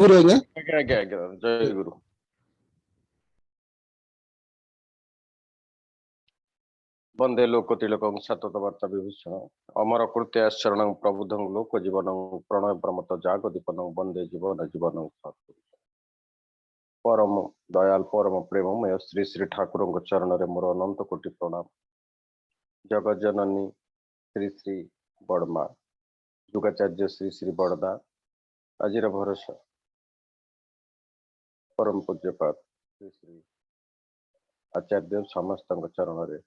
गुरु आज्ञा। आज्ञा आज्ञा आज्ञा जय गुरु। वंदे लोक तिलकं सतत वार्ता विभूषण अमर कृत्या शरणं प्रबुद्धं लोक जीवनं प्रणय प्रमत जाग दीपनं वंदे जीवन जीवनं परम दयाल परम प्रेममय श्री श्री ठाकुर चरण रे मोर अनंत कोटि प्रणाम। जगत जननी श्री श्री बड़मा जुगाचार्य श्री श्री बड़दा आजिर भरोसा परम पूज्यपाद श्री श्री आचार्य समस्त चरण रे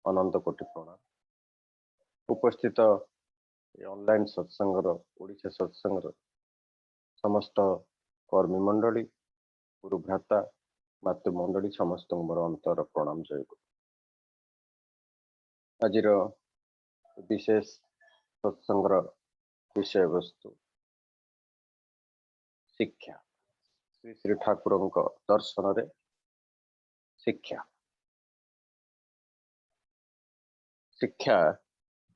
अनंत कोटि प्रणाम। उपस्थित ऑनलाइन सत्संगर ओडिशा सत्संगर समस्त कर्मी मंडली गुरु भ्राता मातृमंडली समस्त मोर अंतर प्रणाम जय गुरु। आजिर विशेष सत्संगर विषय वस्तु शिक्षा श्री श्री ठाकुर दर्शन रे शिक्षा। शिक्षा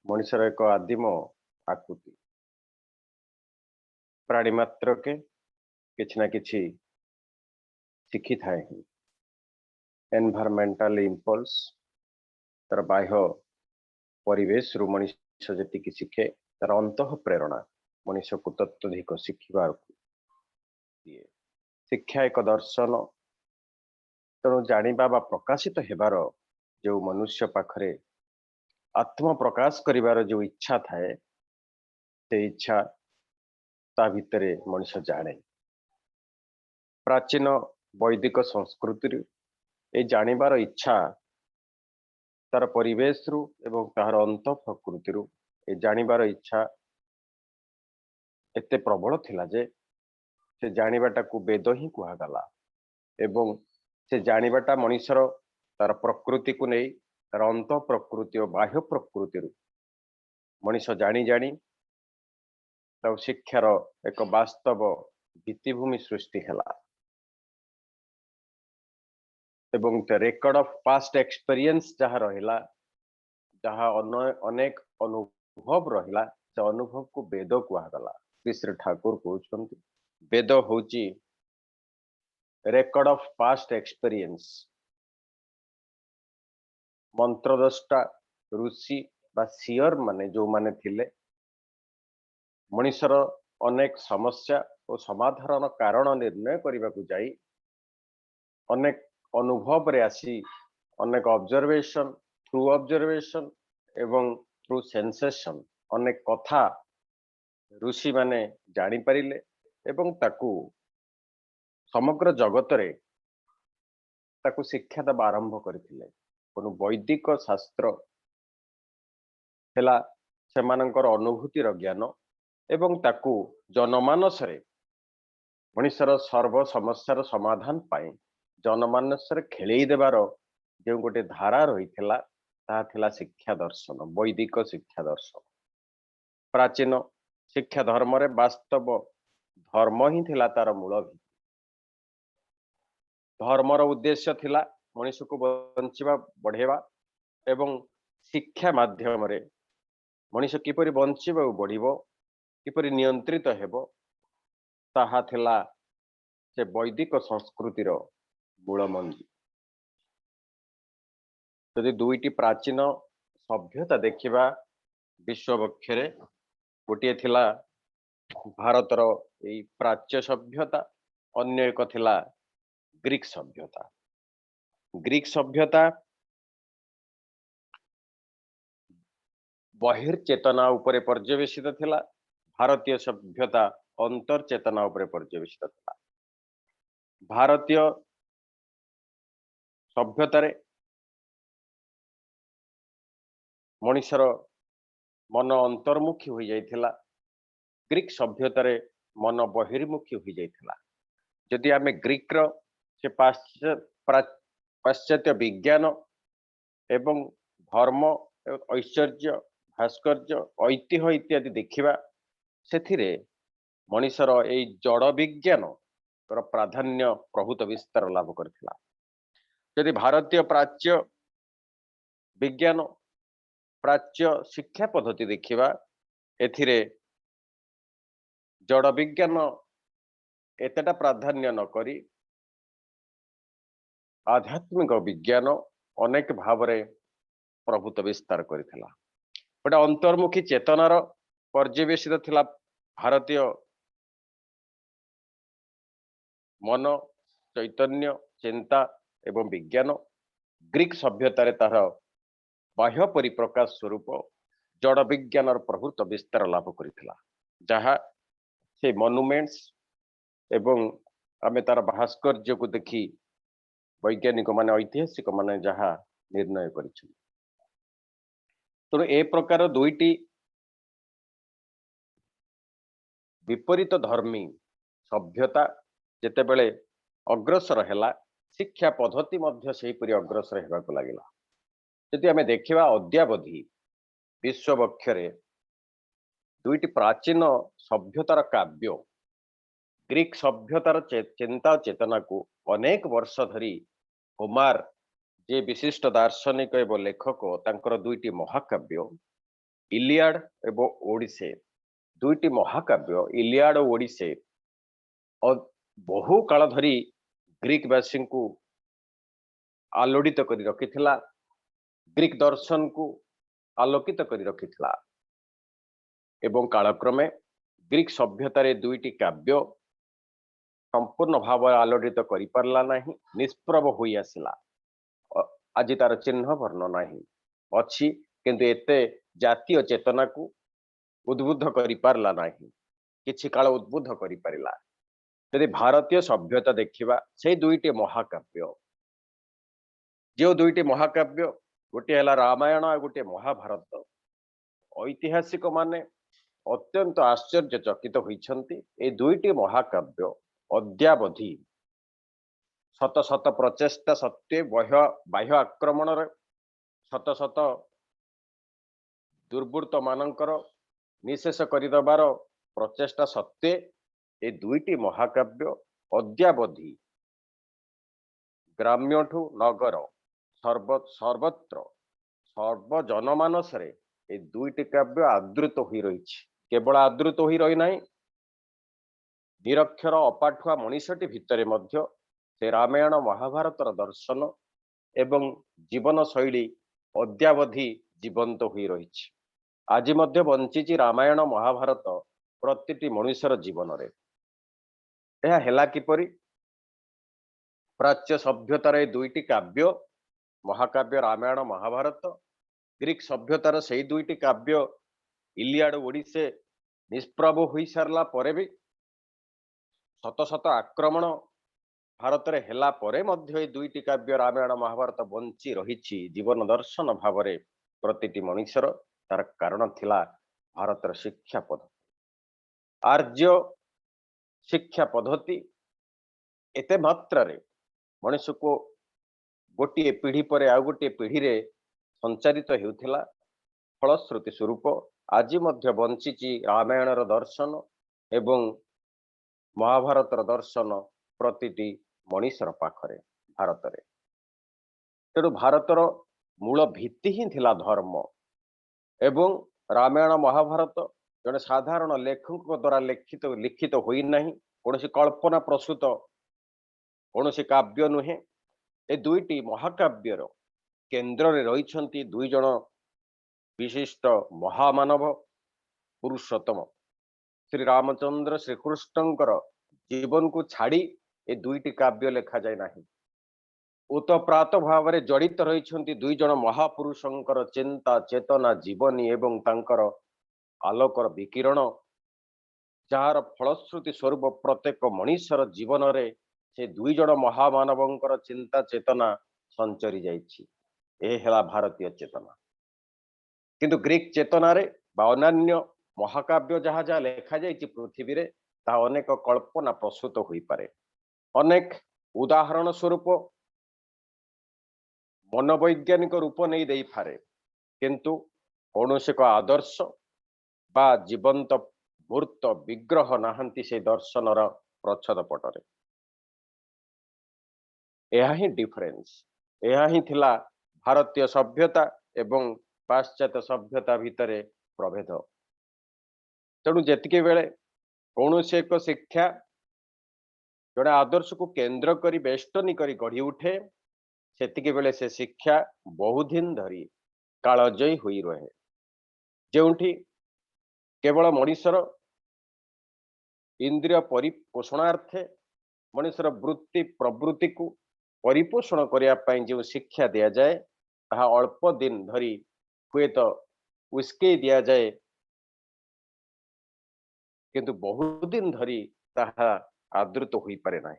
मनुष्यर एक आदिम आकृति प्राणी मात्र के किछि ना किछि शिखी थाए ही एनवायरमेंटल इंपल्स तार बाह्य परिवेश रु मनुष्य जी शिखे तार अंत प्रेरणा मनुष्य को तत्वधिक शिखा दिए। शिक्षा एक दर्शन तेणु जानिबा बा प्रकाशित हेबार जो मनुष्य पाखरे आत्म प्रकाश करिवार जो इच्छा थाए से इच्छा ता भितरे मनुष्य जाने। प्राचीन वैदिक संस्कृति ए जानिबार इच्छा तार परिवेश रु एवं तार अंत प्रकृति रु ए जानिबार इच्छा एते प्रबल थिला जे से जानिबाटा को वेद ही कुहागला एवं से जानिबाटा मनुष्यर तार प्रकृति को नहीं तार अंत प्रकृति और बाह्य प्रकृति रु मनुष्य जानी जानी तब शिक्षार एक वास्तव भित्तिभूमि सृष्टि हैला एवं रेकर्ड ऑफ पास्ट एक्सपीरियंस जहाँ रहिला जहाँ अनेक अनुभव रहिला से अनुभव को वेद कुहागला। श्री श्री ठाकुर कहउछंती वेद होची रेकर्ड ऑफ पास्ट एक्सपीरियंस। मंत्रद्रष्टा ऋषि बा सियर माने जो माने थिले मनुष्यर अनेक समस्या और समाधान कारण निर्णय करने को जाई अनेक अनुभव रे आसी अनेक ऑब्जर्वेशन थ्रू ऑब्जर्वेशन एवं थ्रू सेंसेशन अनेक कथा ऋषि माने जानी पारिले एवं ताकू समग्र जगत रे ताकू शिक्षा देवा आरंभ करथिले। कोनो वैदिक शास्त्र हेला सेमानंकर अनुभूतिर ज्ञान एवं ताकू जनमानस रे मनुष्यर सर्व समस्यार समाधान पाए जनमानस रे खेलई देवार जो गोटे धारा रही थिला शिक्षा दर्शन वैदिक शिक्षा दर्शन। प्राचीन शिक्षा धर्म रे वास्तव धर्म ही थिला तार मूल भी धर्मर उद्देश्य थिला मनुष्य को बंचिबा बढ़ेवा एवं शिक्षा माध्यम रे मनुष्य किपरि बंचिबा बढ़िबो किपरि नियंत्रित हेबो ताहा थिला से वैदिक संस्कृतिर मूल मंजी। यदि दुईटी प्राचीन सभ्यता देखिबा विश्व बक्षरे गोटे थिला भारतर एई प्राच्य सभ्यता अन्य एक थिला ग्रीक सभ्यता। ग्रीक सभ्यता बहिर्चेतना उपरे पर्यवेसित थिला भारतीय सभ्यता अंतर्चेतना उपरे पर्यवेसित थिला। भारतीय सभ्यतारे मनुष्यर मन अंतर्मुखी हो जाइथिला ग्रीक सभ्यतारे मन बहिर्मुखी हो जाइथिला। जदि आमे ग्रीक रो से पाश्चात्य विज्ञान एवं धर्म ऐश्वर्य भास्कर्य ऐतिह्य इत्यादि देखिबा सेथिरे मनुष्यर एई जड़ विज्ञान प्राधान्य प्रभुत विस्तार लाभ करथिला। यदि भारतीय प्राच्य विज्ञान प्राच्य शिक्षा पद्धति देखिबा एथिरे जड़ विज्ञान एतेटा प्राधान्य न करी आध्यात्मिक विज्ञान अनेक भावरे प्रभुत्व विस्तार करिथिला। गोटे अंतर्मुखी चेतनार पर्यवेसित थिला भारतीय मन, चैतन्य, चिंता एवं विज्ञान। ग्रीक सभ्यतार तार बाह्य परिप्रकाश स्वरूप जड़ विज्ञान प्रभुत्व विस्तार लाभ करिथिला, जहा से मनुमेंट्स एवं आमे तार भास्कर्य को देखी वैज्ञानिक माने ऐतिहासिक माने जहा निर्णय करिछन। तेणु ए प्रकार दुईटी विपरीत धर्मी सभ्यता जेतेबेले अग्रसर हैला, शिक्षा पद्धति मध्य सेहीपरि अग्रसर हेबाकु लागिला। यदि आमे देखिबा अद्यावधि विश्व वक्षरे दुईटी प्राचीन सभ्यतार काव्य ग्रीक सभ्यतार चिंता चेतना को अनेक वर्ष धरी होमार जे विशिष्ट दार्शनिक एवं लेखक तांकर दुईटी महाकाव्य इलियाड एवं ओडिसे, दुईटी महाकाव्य इलियाड और ओडिसे बहु काल धरी ग्रीकवासी को आलोड़ित करी रखिथिला, ग्रीक दर्शन को आलोकित करी रखिथिला एवं कालक्रमे ग्रीक सभ्यतार दुईटी काव्य संपूर्ण भाव आलोड़ित करि पारला नहीं, निष्प्रभ होई आसिला। आज तार चिन्ह वर्ण नहीं अच्छी, किंतु एते जातीय चेतना को उद्बुद्ध करि पारला नहीं, किछि काल उद्बुद्ध करि पारिला। यदि भारतीय सभ्यता देखिबा से दुईटी महाकाव्य, जो दुईटी महाकाव्य गोटे है रामायण और गोटे महाभारत, ऐतिहासिक माने अत्यंत आश्चर्यचकित होइछन्ति। ए दुईटी महाकाव्य अद्यावधि शत शत प्रचेष्टा सत्वे बाह्य आक्रमण शत शत दुर्बृत्त मानकर निशेष करदेवार प्रचेष्टा सत्वे ए दुईटी महाकाव्य अद्यावधि ग्राम्यठू नगर सर्वत्र सर्वजनमानस रे ए दुईटी काव्य आदृत होई रहिछि। केवल आदृत होई रही नहीं, निरक्षर अपाठुआ मनीषटी भितरे मध्य से रामायण महाभारतर दर्शन एवं जीवन शैली अद्यावधि जीवंत होई रहिछि। आज मध्य बंचिछि रामायण महाभारत प्रतिटी मनुष्यर जीवन रे। यह हेला किपरि? प्राच्य सभ्यतार दुईटी काव्य महाकाव्य रामायण महाभारत, ग्रीक सभ्यतार से दुईटी काव्य इलियाड ओडिसे निष्प्रभ होई सारला परे भी शत शत आक्रमण भारत रे हेला परे मध्य दुईटी काव्य रामायण महाभारत बंची रहिछि जीवन दर्शन भाव में प्रतिटी मनुष्यर। तार कारण थिला भारतर शिक्षा पद्धति, आर्य शिक्षा पद्धति एते मात्रा रे मनुष्य को गोटे पीढ़ी पर आ गोटे पीढ़ी रे संचारित हेउथिला। फलश्रुति स्वरूप आज मध्य बंचिछि रामायणर दर्शन एवं महाभारतर दर्शन प्रतिटी मनुष्यर पाखरे भारत रे। तेणु भारतर मूल भित्ति ही थिला धर्म एवं रामायण महाभारत जड़े साधारण लेखक द्वारा लिखित होई नहीं, कौन कल्पना प्रसूत कौन काव्य नुहे। ए दुईटी महाकाव्यर केन्द्र रे रहिछन्ति दुई जन विशिष्ट महामानव पुरुषोत्तम श्री रामचंद्र श्रीकृष्णंकर जीवन को छाड़ी ए दुईटी काव्य लेखा जाए नहीं। उतप्रात भाव में जड़ित रहिछन्ति दुई जन महापुरुषंकर चिंता चेतना जीवनी एवं तांकर आलोकर विकिरण, जार फलश्रुति स्वरूप प्रत्येक मनुष्यर जीवन रे से दुई जन महामानवंकर चिंता चेतना संचरी जाइछि। ए हेला भारतीय चेतना। किंतु ग्रीक चेतना रे बा अन्य महाकाव्य जहाँ जहाँ लेखा जाइछि पृथ्वी रे ता अनेक कल्पना प्रसूत होई पारे। अनेक उदाहरण स्वरूप मनोवैज्ञानिक रूप नहीं दे पारे, किंतु कौनसी को आदर्श बा जीवंत मूर्त विग्रह नाहंती से दर्शनर प्रच्छद पटरे। यह ही डिफरेंस, यह ही थिला भारतीय सभ्यता एवं पाश्चात्य सभ्यता भितरे प्रभेद। तेणु जेतिके बेले कौनसी एक शिक्षा जड़े आदर्श को केंद्र करी बेष्टनी करी गढ़ी उठे सेतिके बेले से शिक्षा बहुदिन धरी कालजयी हुई रहे जोठी केवल मनीषर इंद्रिय परिपोषणार्थे मनीषर वृत्ति प्रवृत्ति को परिपोषण करने जो शिक्षा दि जाए ता अल्प दिन धरी हुए तो उस्के दि जाए किंतु बहुत दिन धरी ताहा आदृत हो पारे ना।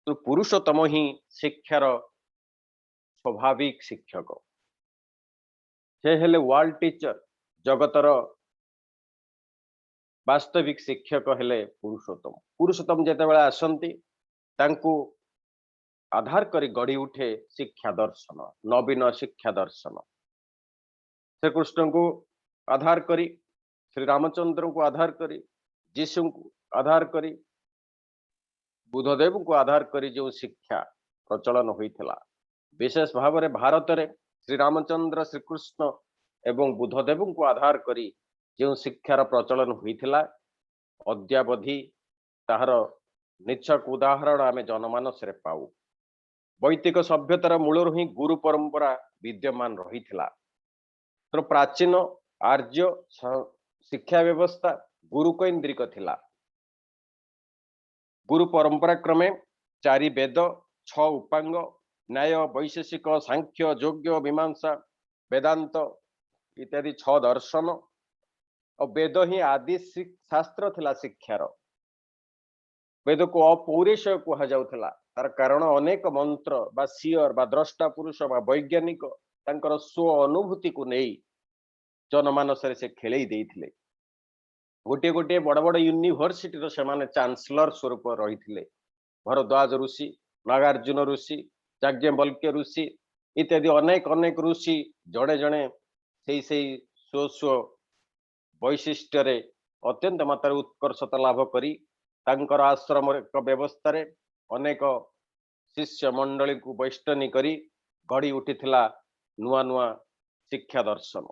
तो पुरुषोत्तम ही शिक्षार स्वाभाविक शिक्षक से हेले वर्ल्ड टीचर जगतर वास्तविक शिक्षक हेले पुरुषोत्तम। पुरुषोत्तम जेतेबेले आसंती तांकु आधार करी गढ़ी उठे शिक्षा दर्शन नवीन शिक्षा दर्शन श्री कृष्ण को आधार करी श्री रामचंद्र को आधार करी जीशु को आधार करी बुद्धदेव को आधार करी जो शिक्षा प्रचलन होइथिला विशेष भाव में भारत में श्री रामचंद्र श्रीकृष्ण एवं बुद्धदेव को आधार करी जो शिक्षार प्रचलन होइथिला अद्यावधि ताहार निच्छक उदाहरण आमे जनमानस रे पाऊ। वैदिक सभ्यतार मूलर ही गुरु परंपरा विद्यमान रही तो प्राचीन आर्य शिक्षा व्यवस्था गुरुकेन्द्रिक थिला। गुरु परंपरा क्रमे 4 वेद 6 उपांग न्याय वैशेषिक सांख्य योग्य मीमांसा वेदांत इत्यादि 6 दर्शन और वेद ही आदि शास्त्र थिला शिक्षार। वेद को अपौरुषेय कहा जाउथला तार कारण अनेक मंत्र बा सियर बा द्रष्टा पुरुष बा वैज्ञानिक तांकर स्व अनुभूति को नहीं जनमानस रे से खेलई देइथिले। गोटे गोटे बड़ बड़ यूनिवर्सिटी से माने चांसलर स्वरूप रही थे भरद्वाज ऋषि नागार्जुन ऋषि याज्ञवल्क्य ऋषि इत्यादि अनेक अनेक ऋषि जड़े जड़े से स्व स्व वैशिष्ट्य अत्यंत मात्रा उत्कर्षता लाभ करी तांकर आश्रम व्यवस्था रे अनेक शिष्य मंडली को वैष्टनी करी गढ़ी उठिथिला नुआ नुआ शिक्षा दर्शन।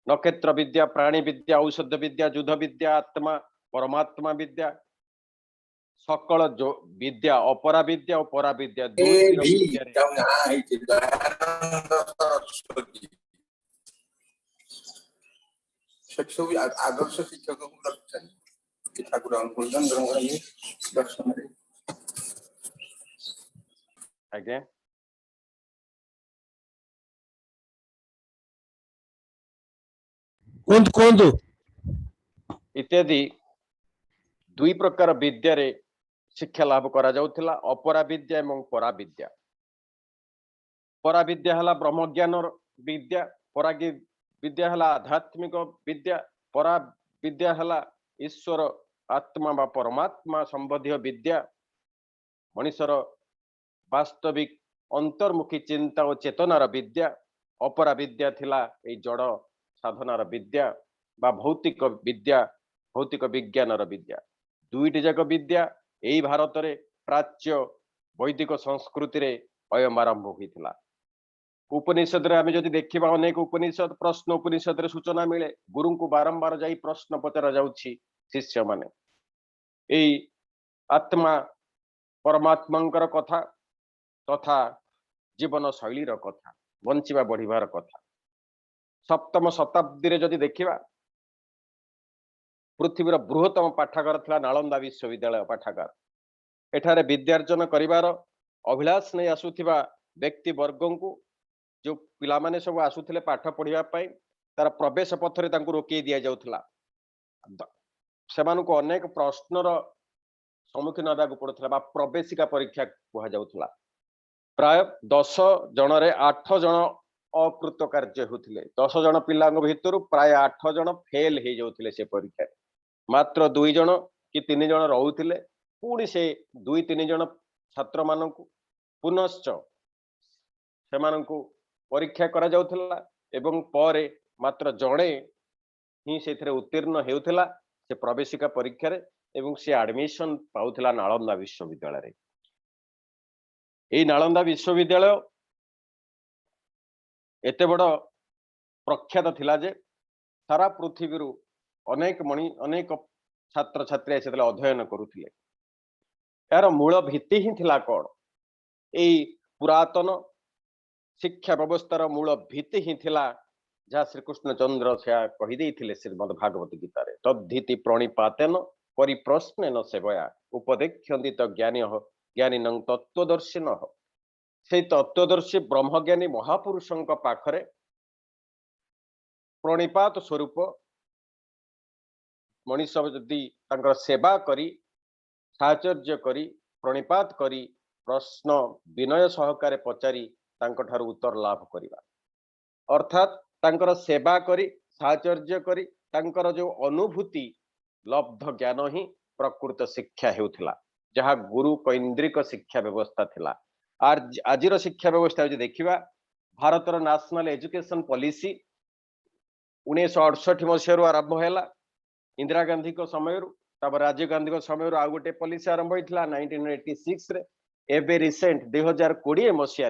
नक्षत्र विद्या प्राणी विद्या औषध विद्या युद्ध विद्या आत्मा परमात्मा विद्या सकल जो विद्या अपरा विद्या और परा विद्या आदर्श शिक्षक ठाकुर दर्शन आज्ञा इत्यादि दुई प्रकार विद्या रे शिक्षा लाभ करा जाउथिला अपरा विद्या एवं परा विद्या। परा विद्या हला ब्रह्म ज्ञान विद्या परा विद्या हला आध्यात्मिक विद्या परा विद्या हला ईश्वर आत्मा बा परमात्मा संबंधी विद्या मनीषर वास्तविक अंतर्मुखी चिंता और चेतनार विद्या। अपरा विद्या थिला ए जड़ साधनार विद्या बा भौतिक विद्या भौतिक विज्ञानर विद्या। दुईटी जाक विद्या यही भारत रे प्राच्य वैदिक संस्कृति रे अयम आरंभ होइथिला। उपनिषद रे आमे जदि देखिबा अनेक उपनिषद प्रश्न उपनिषद रे सूचना मिले गुरु को बारंबार जाई प्रश्न पचरा जाउछि शिष्य माने एई आत्मा परमात्मांकर कथा तथा जीवन शैलीर कथा बंचिबा बढ़िबार कथा। सप्तम शताब्दी रे जदि देखिबा पृथ्वीर बृहत्तम पाठागार थिला नालंदा विश्वविद्यालय पाठागार। एठारे विद्यार्जन करिवार अभिलाष नहीं आसुथिबा व्यक्ति वर्ग को जो पिला माने सब आसुथिले पाठ पढ़िबा पई तार प्रवेश पथरे तांकु रोकी दिया जाउथला। सेमानको अनेक प्रश्नर सम्मुखीन होबाक पड़ुथला बा प्रवेशिका परीक्षा कहा जाउथला। प्राय 10 जन रे 8 जन अकृत कार्य होथिले। 10 जन पिलांग भितरु प्राय 8 जन फेल हे जाउथिले से परीक्षा। मात्र 2 जन कि 3 जन रहुथिले पुणी से 2-3 जन छात्र मानकु पुनश्च सेमानकु परीक्षा करा जाउथला एवं परे मात्र जणे ही सेथरे उत्तीर्ण हेउथला से प्रवेशिका परीक्षा रे एवं से एडमिशन पाउथला नालंदा विश्वविद्यालय रे। एई नालंदा विश्वविद्यालय एते बड़ प्रख्यात थिला जे सारा पृथ्वी अनेक छात्र छात्री से अध्ययन करुले यार मूल भित्ति ही थिला कौन यही पुरातन शिक्षा व्यवस्थार मूल भित्ति ही थिला जहाँ श्रीकृष्ण चंद्र से कहीदे श्रीमद भागवत गीतार तद्धि प्रणिपातेन परिप्रश्न सेवया उपदेक्षति ज्ञानी तत्वदर्शिन से तत्वदर्शी ब्रह्मज्ञानी महापुरुषों पाखरे प्रणिपात स्वरूप मनीष जदि सेवा करी साहचर्य करी प्रणिपात करी प्रश्न विनय सहकारे पचारि ठारू उत्तर लाभ करिबा अर्थात तांकर सेवा करी साहचर्य करी तांकर जो अनुभूति लब्ध ज्ञान ही प्रकृत शिक्षा हेउथिला जहाँ गुरु कैंद्रिक शिक्षा व्यवस्था थिला आजिर शिक्षा व्यवस्था जो देखिबा भारतर नेशनल एजुकेशन पॉलिसी 1968 मसीह आरंभ है इंदिरा गांधी को समय राजीव गांधी को समय आउ गोटे पॉलिसी आरंभ होता 1986 रे एबे रिसेंट 2020 मसीह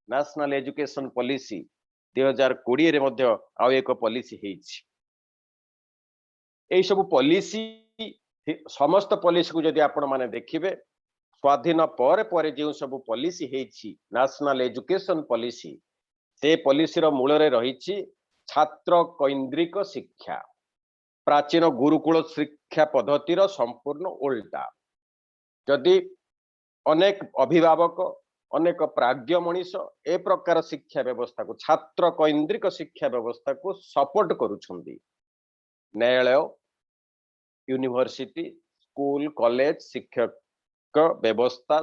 नेशनल एजुकेशन पॉलिसी 2020 रे मध्य आउ एक पॉलिसी हेछि एई सब पॉलिसी समस्त पॉलिसी को जदि आपण माने देखिबे स्वाधीन पर पर जो सब पॉलिसी हेछि नेशनल एजुकेशन पॉलिसी से पॉलिसी रो मूल रे रहिछि छात्र कैंद्रिक शिक्षा प्राचीन गुरुकुल शिक्षा पद्धतिर संपूर्ण उल्टा जदि अनेक अभिभावक अनेक प्राज्ञ मनीष ए प्रकार शिक्षा व्यवस्था को छात्र कैंद्रिक शिक्षा व्यवस्था को सपोर्ट करुछंदी न्यायालय यूनिवर्सिटी स्कूल कॉलेज शिक्षक व्यवस्था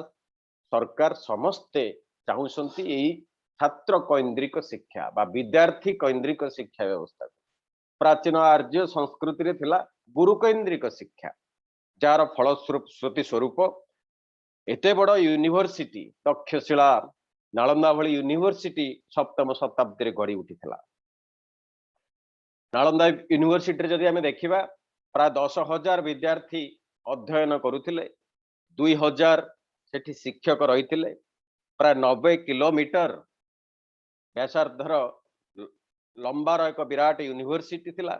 सरकार समस्ते चाहूछंती एई छात्र कैंद्रिक शिक्षा बा विद्यार्थी कैंद्रिक शिक्षा व्यवस्था प्राचीन आर्य संस्कृति रे थिला गुरु कैंद्रिक शिक्षा जार फलश्रुति स्वरूप एते बड़ यूनिवर्सिटी तक्षशिला नालंदा भली यूनिवर्सिटी सप्तम शताब्दी गढ़ी उठीथिला नालंदा यूनिवर्सिटी जदि आमे देखिबा प्राय 10,000 विद्यार्थी अध्ययन करुथिले 2,000 सेठी शिक्षक रहिथिले प्राय 90 किलोमीटर व्यासार्धर लंबार एक विराट यूनिवर्सिटी थिला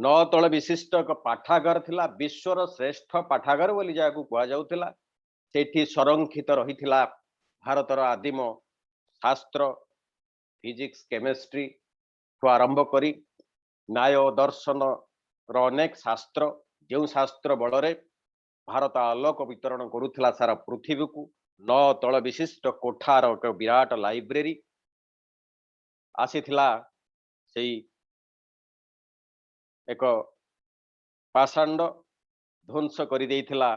9 तल विशिष्ट एक पाठागार थिला विश्वर श्रेष्ठ पाठागार बोली जाकू कुआ जाउथिला सेठी संरक्षित रहिथिला भारतर आदिम शास्त्र फिजिक्स केमिस्ट्री को आरंभ करी न्याय दर्शन रो अनेक शास्त्र जो शास्त्र बलरे भारत आलोक वितरण करुथिला सारा पृथ्वी को 9 तल विशिष्ट कोठार एक विराट लाइब्रेरी आसीथिला से एक पाषांड ध्वंस कर देइथिला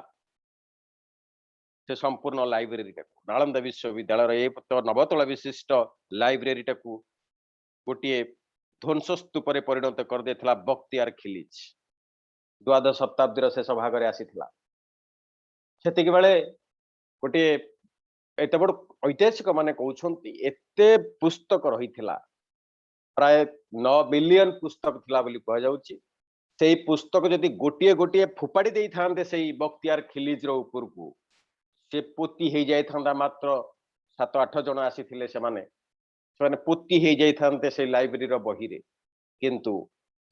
से संपूर्ण लाइब्रेरी नालंदा विश्वविद्यालय तो 9 तल विशिष्ट लाइब्रेरी गोटे ध्वंस स्तूप परिणत कर देथिला बख्तियार खिलिज द्वादश शताब्दी शेष भाग में आसीथिला सेतिक बेले गोटे एते बड़ ऐतिहासिक माने कहउछंती एते पुस्तक रहिथिला प्राय 9 बिलियन पुस्तक थिला बोली कह जाउची सेही पुस्तक जदि गोटिए गोटिए फुपाड़ी देई थांते सेही बख्तियार खिलिज रो ऊपर को से पोती हे जाय थांदा मात्र 7-8 जन आसीथिले से माने पोती हे जाय थांते से लाइब्रेरी रो बही रे किंतु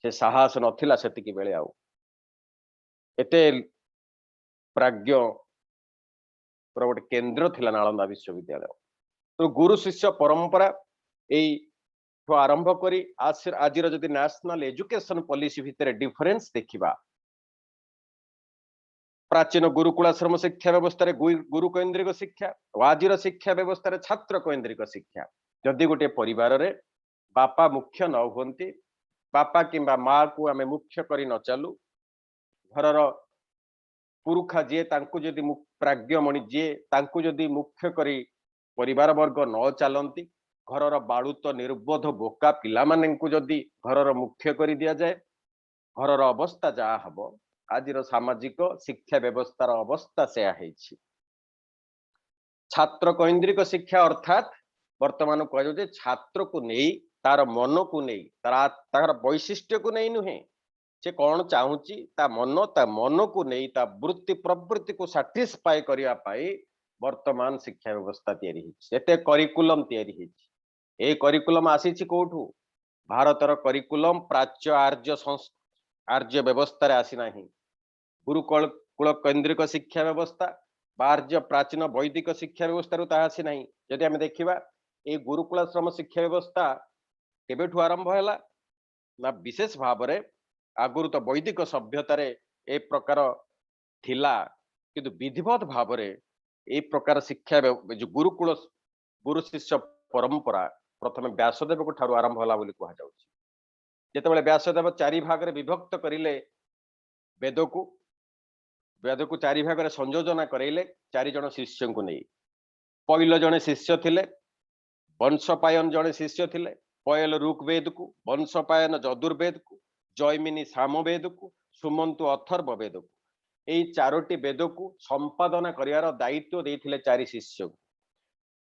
से साहस नथिला सेतिकी बेले आउ एते प्राज्ञ गोटे केन्द्र थिला नालंदा विश्वविद्यालय तो गुरु शिष्य परंपरा यही आरंभ करी आज जदि नेशनल एजुकेशन पॉलिसी भितर डिफरेंस देखिबा प्राचीन गुरुकुलाश्रम शिक्षा व्यवस्था गुरु कैंद्रिक शिक्षा और आज शिक्षा व्यवस्था छात्र कैंद्रिक शिक्षा जदि गोटे परिवार रे बापा मुख्य न होती बापा किंबा माँ को आमे मुख्य करी न चालू घरर पुरुखा जे तांकु जदि प्राज्ञमणि जे तांकु जदि मुख्य करी परिवार वर्ग न चलती घरर बाड़ूत निर्बोध बोका पिला माननकु जदि घरर मुख्य करी दिया जाए घरर अवस्था जहाँ हबो आजिर सामाजिक शिक्षा व्यवस्थार अवस्था से है छात्र कैंद्रिक शिक्षा अर्थात वर्तमान कह छात्र को नहीं तार मन को नहीं तार वैशिष्ट्य को नहीं नुहे से कौन चाहूची ता मन को नहीं ता वृत्ति प्रवृत्ति को साटिस्फाई करिया पाई वर्तमान शिक्षा व्यवस्था तैयारी एते करिकुलम तैयारी ए करिकुलम आसीची कोठू भारतर करिकुलम प्राच्य आर्य व्यवस्था रे आसी नाही गुरुकुल कुल केन्द्रिक शिक्षा व्यवस्था बाह्य प्राचीन वैदिक शिक्षा व्यवस्था रू ताहा आसी नाही जदि आमे देखिबा ए गुरुकुलाश्रम शिक्षा व्यवस्था केबेठु आरंभ हैला ना विशेष भाव रे आगुरु तो वैदिक सभ्यता रे ए प्रकार थिला किंतु विधिवत भाव रे ए प्रकार शिक्षा जो गुरुकुल गुरु शिष्य परंपरा प्रथम व्यासदेव को ठारू आरंभ होला बोली कहा जाउछि जेतेबेले व्यासदेव चारि भाग रे विभक्त करिले वेद को चारि भाग रे संयोजन करैले चारि जण शिष्य को नै पहिलो जणे शिष्य थिले वंशपायन जणे शिष्य थिले पयल ऋग्वेद को वंशपायन यजुर्वेद को जैमिनी सामवेद को सुमंतु अथर्व वेद को एई चारोटी वेद को संपादन करियार दायित्व देथिले चारि शिष्य को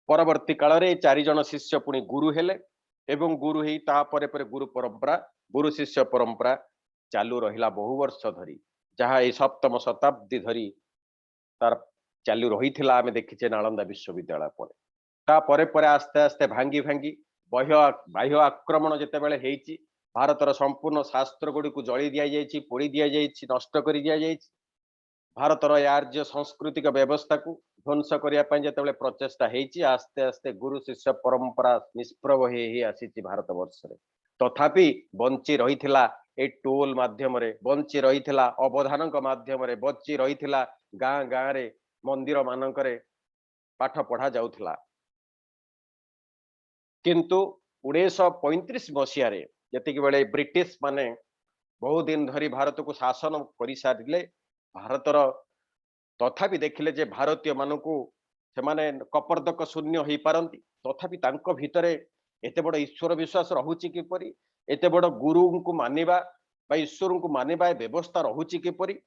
परवर्ती काल रे चारि जण शिष्य पुनी गुरु हेले एवं गुरु ही ता परे परे गुरु शिष्य परंपरा चालू रहिला बहु वर्ष धरी जहाँ ए सप्तम शताब्दी धरी तार चालू रहिथिला आमे देखिचे नालंदा विश्वविद्यालय परे ता परे परे आस्ते आस्ते भांगी भांगी बाह्य आक्रमण जेतेबेले हेइची भारतर संपूर्ण शास्त्र गुडी को जळी दिया जायछि पोड़ी दिया जायछि नष्ट करि दिया जायछि भारतर आर्य सांस्कृतिक व्यवस्था को ध्वंस करिया पय जेतेबेले प्रचेष्टा हेइछि आस्ते आस्ते गुरु शिष्य परंपरा निष्प्रभ हे आसीछि भारत वर्ष रे तथापि बंची रहिथिला ए टोल माध्यम रे बंची रहिथिला अवधानक माध्यम रे बंची रहिथिला गाँ गाँ रे मंदिर मानक रे पाठ पढ़ा जाउथिला किंतु 1935 मसीह रे जतिक बेले ब्रिटिश माने बहु दिन धरी भारत को शासन करि सारिले भारतर तथापि देखिले जे भारतीय मानकू से माने कपर्दक शून्य होई पारंती तथापि तांको भितरे एते बड़ ईश्वर विश्वास रहुची किपरि एते बड़ गुरु को मानिबा बा ईश्वर को मानिबा व्यवस्था रहुची किपरि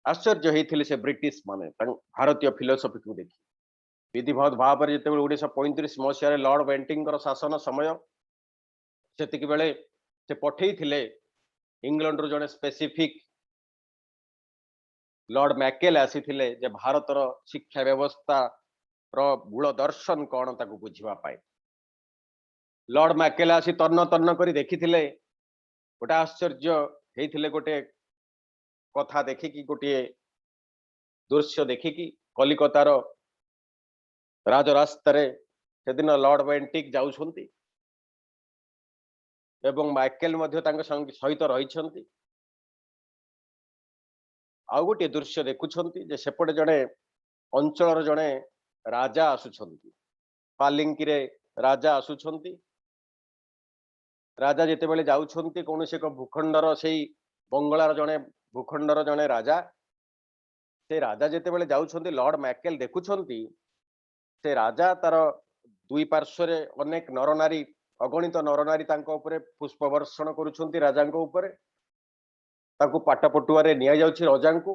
आश्चर्य होइथिले से ब्रिटिश माने भारतीय फिलोसफी को देखि विधिवत भाव में जिते 1935 मसीह लॉर्ड बेंटिंग शासन समय से बेले से पठे इंग्लैंड जड़े स्पेसिफिक लॉर्ड मैकेल आसी भारतर शिक्षा व्यवस्था मूल दर्शन कौन ताकू बुझा पाए लॉर्ड मैकेल आसी तन्न तन्न करी देखी गोटे आश्चर्य होते गोटे कथा देखिकी गोटे दृश्य देखिकी कलिकतार राजरास्तार से दिन लॉर्ड बेंटिक जाउछंती एवं माइकेल सहित रही आउ गोटे दृश्य देखुछंती जे सेपटे जड़े अंचल जड़े राजा आसुछंती पालिंकी रे राजा आसुछंती राजा जिते बेले जाउछंती कौन से भूखंडर से बंगलार जड़े भूखंडर जड़े राजा से राजा जिते बेले जाउछंती लॉर्ड मैकेल देखुछंती से राजा तार दुई पार्श्व रे अनेक नरनारी अगणित नरनारी तांको उपरे पुष्प वर्षण करुछंती राजांको उपरे ताकू पाट पटुआरे निया जाउछि राजांको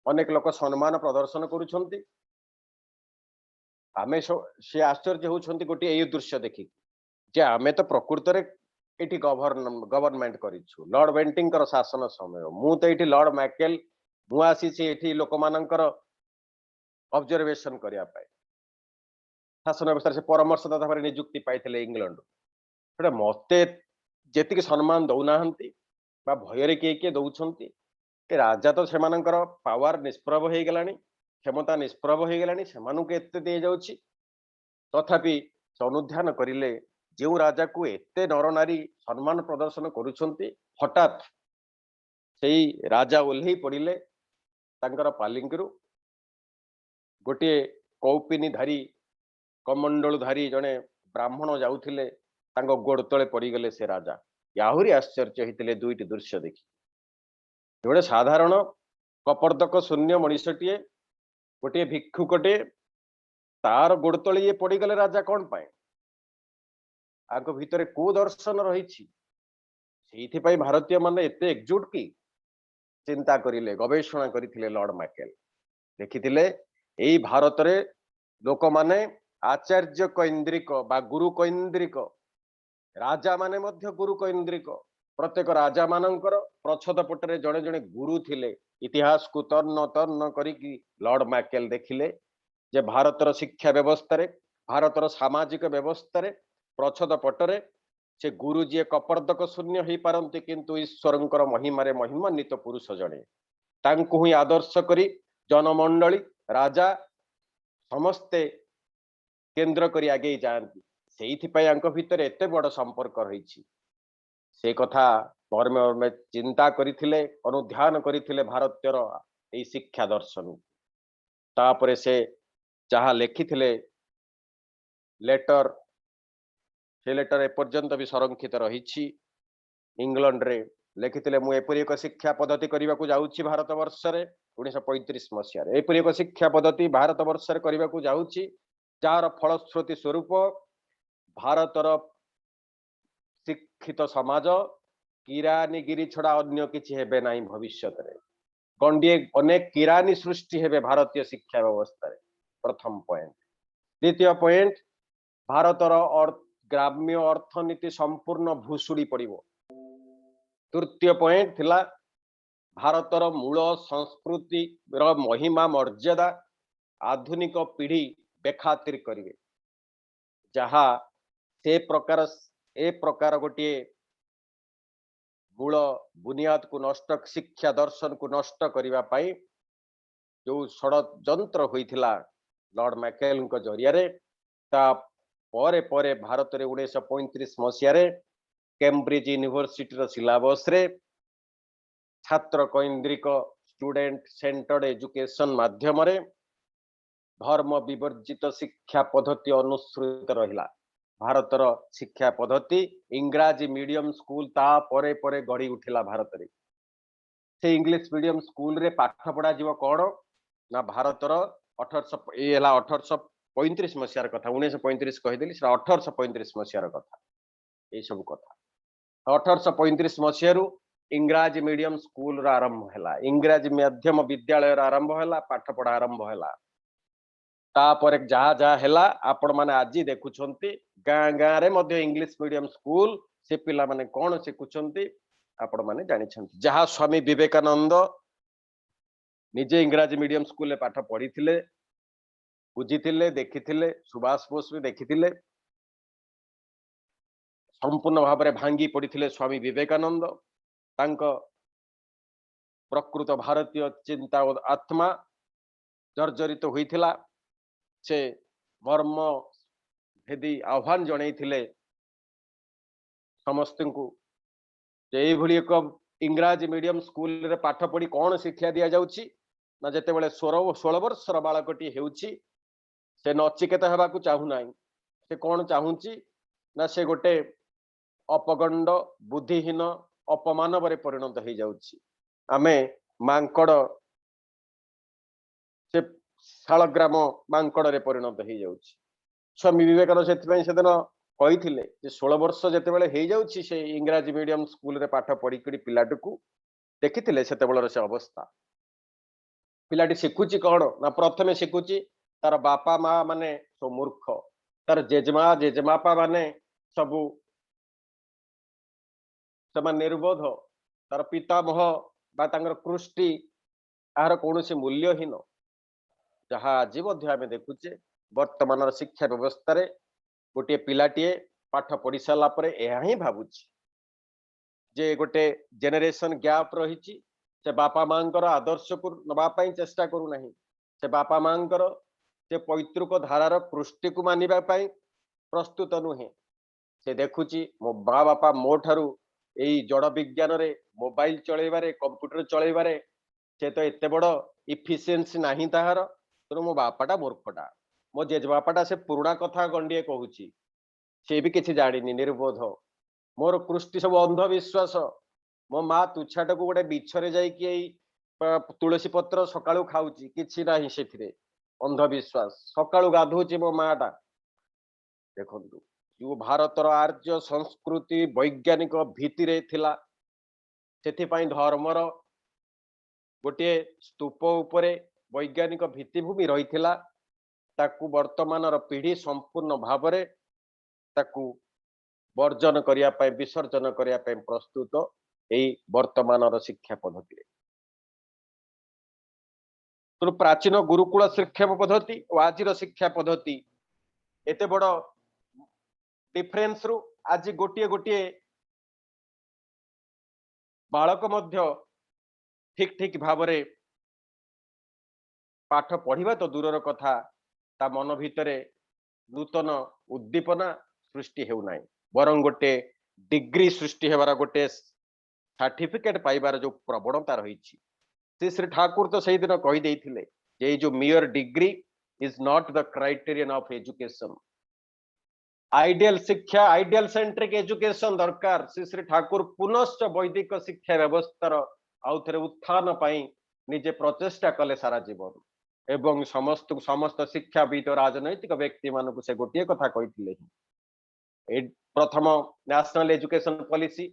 अनेक लोक सम्मान प्रदर्शन करुछंती आमे से आश्चर्य होउछंती गोटे एई दृश्य देखि जे आमे तो प्रकृत रे एठी गवर्नमेंट करिछु लॉर्ड बेंटिंग कर शासन समय मु तो एठी लॉर्ड मैकेल मु आसी छि एठी लोक मानकर ऑब्जर्वेशन करिया पाए शासन व्यवस्था से परामर्शदाता भाव नियुक्ति पाई इंग्लैंड मते जी सम्मान दौना भयर किए किए दौरान राजा तो से पावर निष्प्रभ हो गला क्षमता निष्प्रभ हो गला से दि जाऊँगी तथापि अनुध्यान करें जो राजा को एते नर नारी सम्मान प्रदर्शन करुछंती हठात से राजा ओल्हे पड़े पालिंकी गोटे कौपिनी धारी कमंडल धारी जड़े ब्राह्मण जाऊले गोड़ तले पड़गले से राजा याहुरी आश्चर्य होते दुईटी दृश्य देखी गोटे साधारण कपर्दक शून्य मनीषटीए गोटे भिक्षुकटे तार गोड़ तले ये पड़गले राजा कौन पाए आग भितर को दर्शन रही भारतीय मान एते एकजुट की चिंता करिले गवेषणा करथिले लॉर्ड मैकेल देखिथिले एई भारत रे लोक माने आचार्य कैंद्रिक बा गुरु कैंद्रिक राजा माने मध्य गुरु कैंद्रिक प्रत्येक राजा मानकर प्रछद पटरे जड़े जड़े गुरु थिले इतिहास को तन्न तन्न करिकी लॉर्ड मैकेल देखिले जे भारतर शिक्षा व्यवस्था रे भारतर सामाजिक व्यवस्था रे प्रछद पटरे से गुरु जी कपर्दक शून्य हो पारती किंतु ईश्वरंकर महिमारे महिमान्वित पुरुष जड़े तांकु ही आदर्श करी जनमंडली राजा समस्ते केंद्र करी आगे जाती से भितर एते बड़ संपर्क रही से कथा मर्मे चिंता करथिले अनुध्यान करथिले भारतीयर ए शिक्षा दर्शन तापरे से जहा लिखिथिले लेटर से लेटर एपर्यंत भी संरक्षित रही इंग्लैंड रे लिखिथिले मु एपरि एक शिक्षा पद्धति करने को जाउछि भारत वर्ष रे 1935 मसीह एपरि एक शिक्षा पद्धति भारत वर्ष रे करने को जाउछि जार फलश्रुति स्वरूप भारतर शिक्षित समाज किरानीगिरी छड़ा अन्य किछि हेबे नाही भविष्य रे गंडिए अनेक किरानी सृष्टि हेबे भारतीय शिक्षा व्यवस्था रे प्रथम पॉइंट द्वितीय पॉइंट भारतर ग्राम्य अर्थनीति संपूर्ण भूसुड़ी पड़िबो तृतीय पॉइंट थिला भारतर मूल संस्कृति रो महिमा मर्यादा आधुनिक पीढ़ी बेखातिर करिवे जहा से प्रकार गोटे मूल बुनियाद को नष्ट शिक्षा दर्शन को नष्ट करने पाई जो षड्यंत्र होइथिला लॉर्ड मैकेल जरिया ता परे परे भारत रे 1935 मसीह रे कैम्ब्रिज यूनिवर्सिटी रो सिलेबस रे छात्र केंद्रिक स्टूडेंट सेंटर्ड एजुकेशन माध्यम रे धर्म विवर्जित शिक्षा पद्धति अनुसृत रहिला भारतर शिक्षा पद्धति इंग्राजी मीडियम स्कूल ता परे परे गढ़ी उठिला भारत रे से इंग्लिश मीडियम स्कूल रे पाठ पढ़ा जीव कौन ना भारतर 1835 मसीहार कथा 1935 कहीदेली 1835 मसीहार कथा ये सब कथा 1835 मसीह इंग्राजी मीडियम स्कूल आरंभ है इंग्राजी माध्यम विद्यालय आरंभ है पाठ पढ़ा आरंभ है तापर जहा जहा है आपण मैंने आज देखुंत गाँ गाँ रे मध्य इंग्लिश मीडियम स्कूल से पिला माने कौन शिखुंट आपण मैंने जानी जहा स्वामी विवेकानंद निजे इंग्राजी मीडियम स्कूल रे पाठ पढ़ी बुझी देखी सुभाष बोस भी देखी संपूर्ण भाव में भांगी पड़ते स्वामी विवेकानंद प्रकृत भारतीय चिंता आत्मा जर्जरित होइथिला से मर्म भेदी आह्वान जणैथिले समस्त को एक इंग्राजी मीडियम स्कूल रे पाठ पढ़ी कौन शिक्षा दि जाउछि ना जेते बेले 16 वर्षर बालकटी हेउछि से नचिकेत हेबाकू चाहू नाही से कौन चाहूची ना से गोटे अपगंड बुद्धिहीन अपमानव रे परिणत हो जाउछि आमे मांकड़ से शालग्राम मांकड़ रे परिणत हो जाउछि स्वामी विवेकानंद से दिन कही 16 वर्ष जिते हो जाउछि से इंग्राजी मीडियम स्कूल रे पाठ पढ़ी पिलाटी को देखी से अवस्था पिलाटी शिखुची कौन ना प्रथम शिखुची तार बापा माँ माने सब मूर्ख तार जेजेमा जेजेमापा माने सबू से निर्बोध तार पितामह बा कृष्टि यार कौन मूल्यहीन जहाँ आज आम देखुचे वर्तमान शिक्षा व्यवस्था रे गोटे पिलाटीए पाठ पढ़ी सारा पर यह ही भावुची जे गोटे जेनेरेशन गैप रही से बापा माँ आदर्श को नवाई चेष्टा करूना से बापा माँ से पैतृक धारार कृष्टि को मानिबा प्रस्तुत नुहे से देखुची मो माँ बापा मो ठारू यही जड़ विज्ञान रे मोबाइल चलैबारे कंप्यूटर चलैबारे से तो एते बड़ इफिशिएंसी नहीं ताहार तेणु मो बापाटा मूर्खटा मो जेजेबापाटा से पुराणा कथा गंडिए कहूची से भी किसी जानी निर्बोध मोर कृष्टि सब अंधविश्वास मो माँ तुछाटा को गोटे बिछरे जाइए तुलसी पत्र सकाळू खाऊची किछि नाही सेथिरे अंधविश्वास सकाळू गाधोची मो माटा देखंतु जो भारतर आर्य संस्कृति वैज्ञानिक भित्ति रे थिला सेथिपाई धर्मर गोटे स्तूप उपरे वैज्ञानिक भित्तिभूमि रही थिला ताकू वर्तमान पीढ़ी संपूर्ण भाव में ताकू वर्जन करने विसर्जन करने प्रस्तुत यही वर्तमान शिक्षा पद्धति तो प्राचीन गुरुकुल शिक्षा पद्धति और आज शिक्षा पद्धति एते बड़ डिफरेन्स रु आज गोटे गोटे बालक मध्य ठीक ठीक भाव में पाठ पढ़िबा तो दूरर कथा ता मन भितरे नूतन उद्दीपना सृष्टि हेउ नाही बरं गोटे डिग्री सृष्टि हेबार गोटे सर्टिफिकेट पाइबार जो प्रवणता रही श्री श्री ठाकुर तो सही दिन कही देइथिले जे जो mayor degree is not the criterion of education ideal शिक्षा आइडियल सेंट्रिक एजुकेशन दरकार श्री श्री ठाकुर पुनश्च वैदिक शिक्षा व्यवस्थार आउ थे उत्थान पाई निजे प्रचेष्टा कले सारा जीवन एवं समस्त शिक्षाविद राजनैतिक व्यक्ति मानक से गोटे कथा कही प्रथम नेशनल एजुकेशन पॉलिसी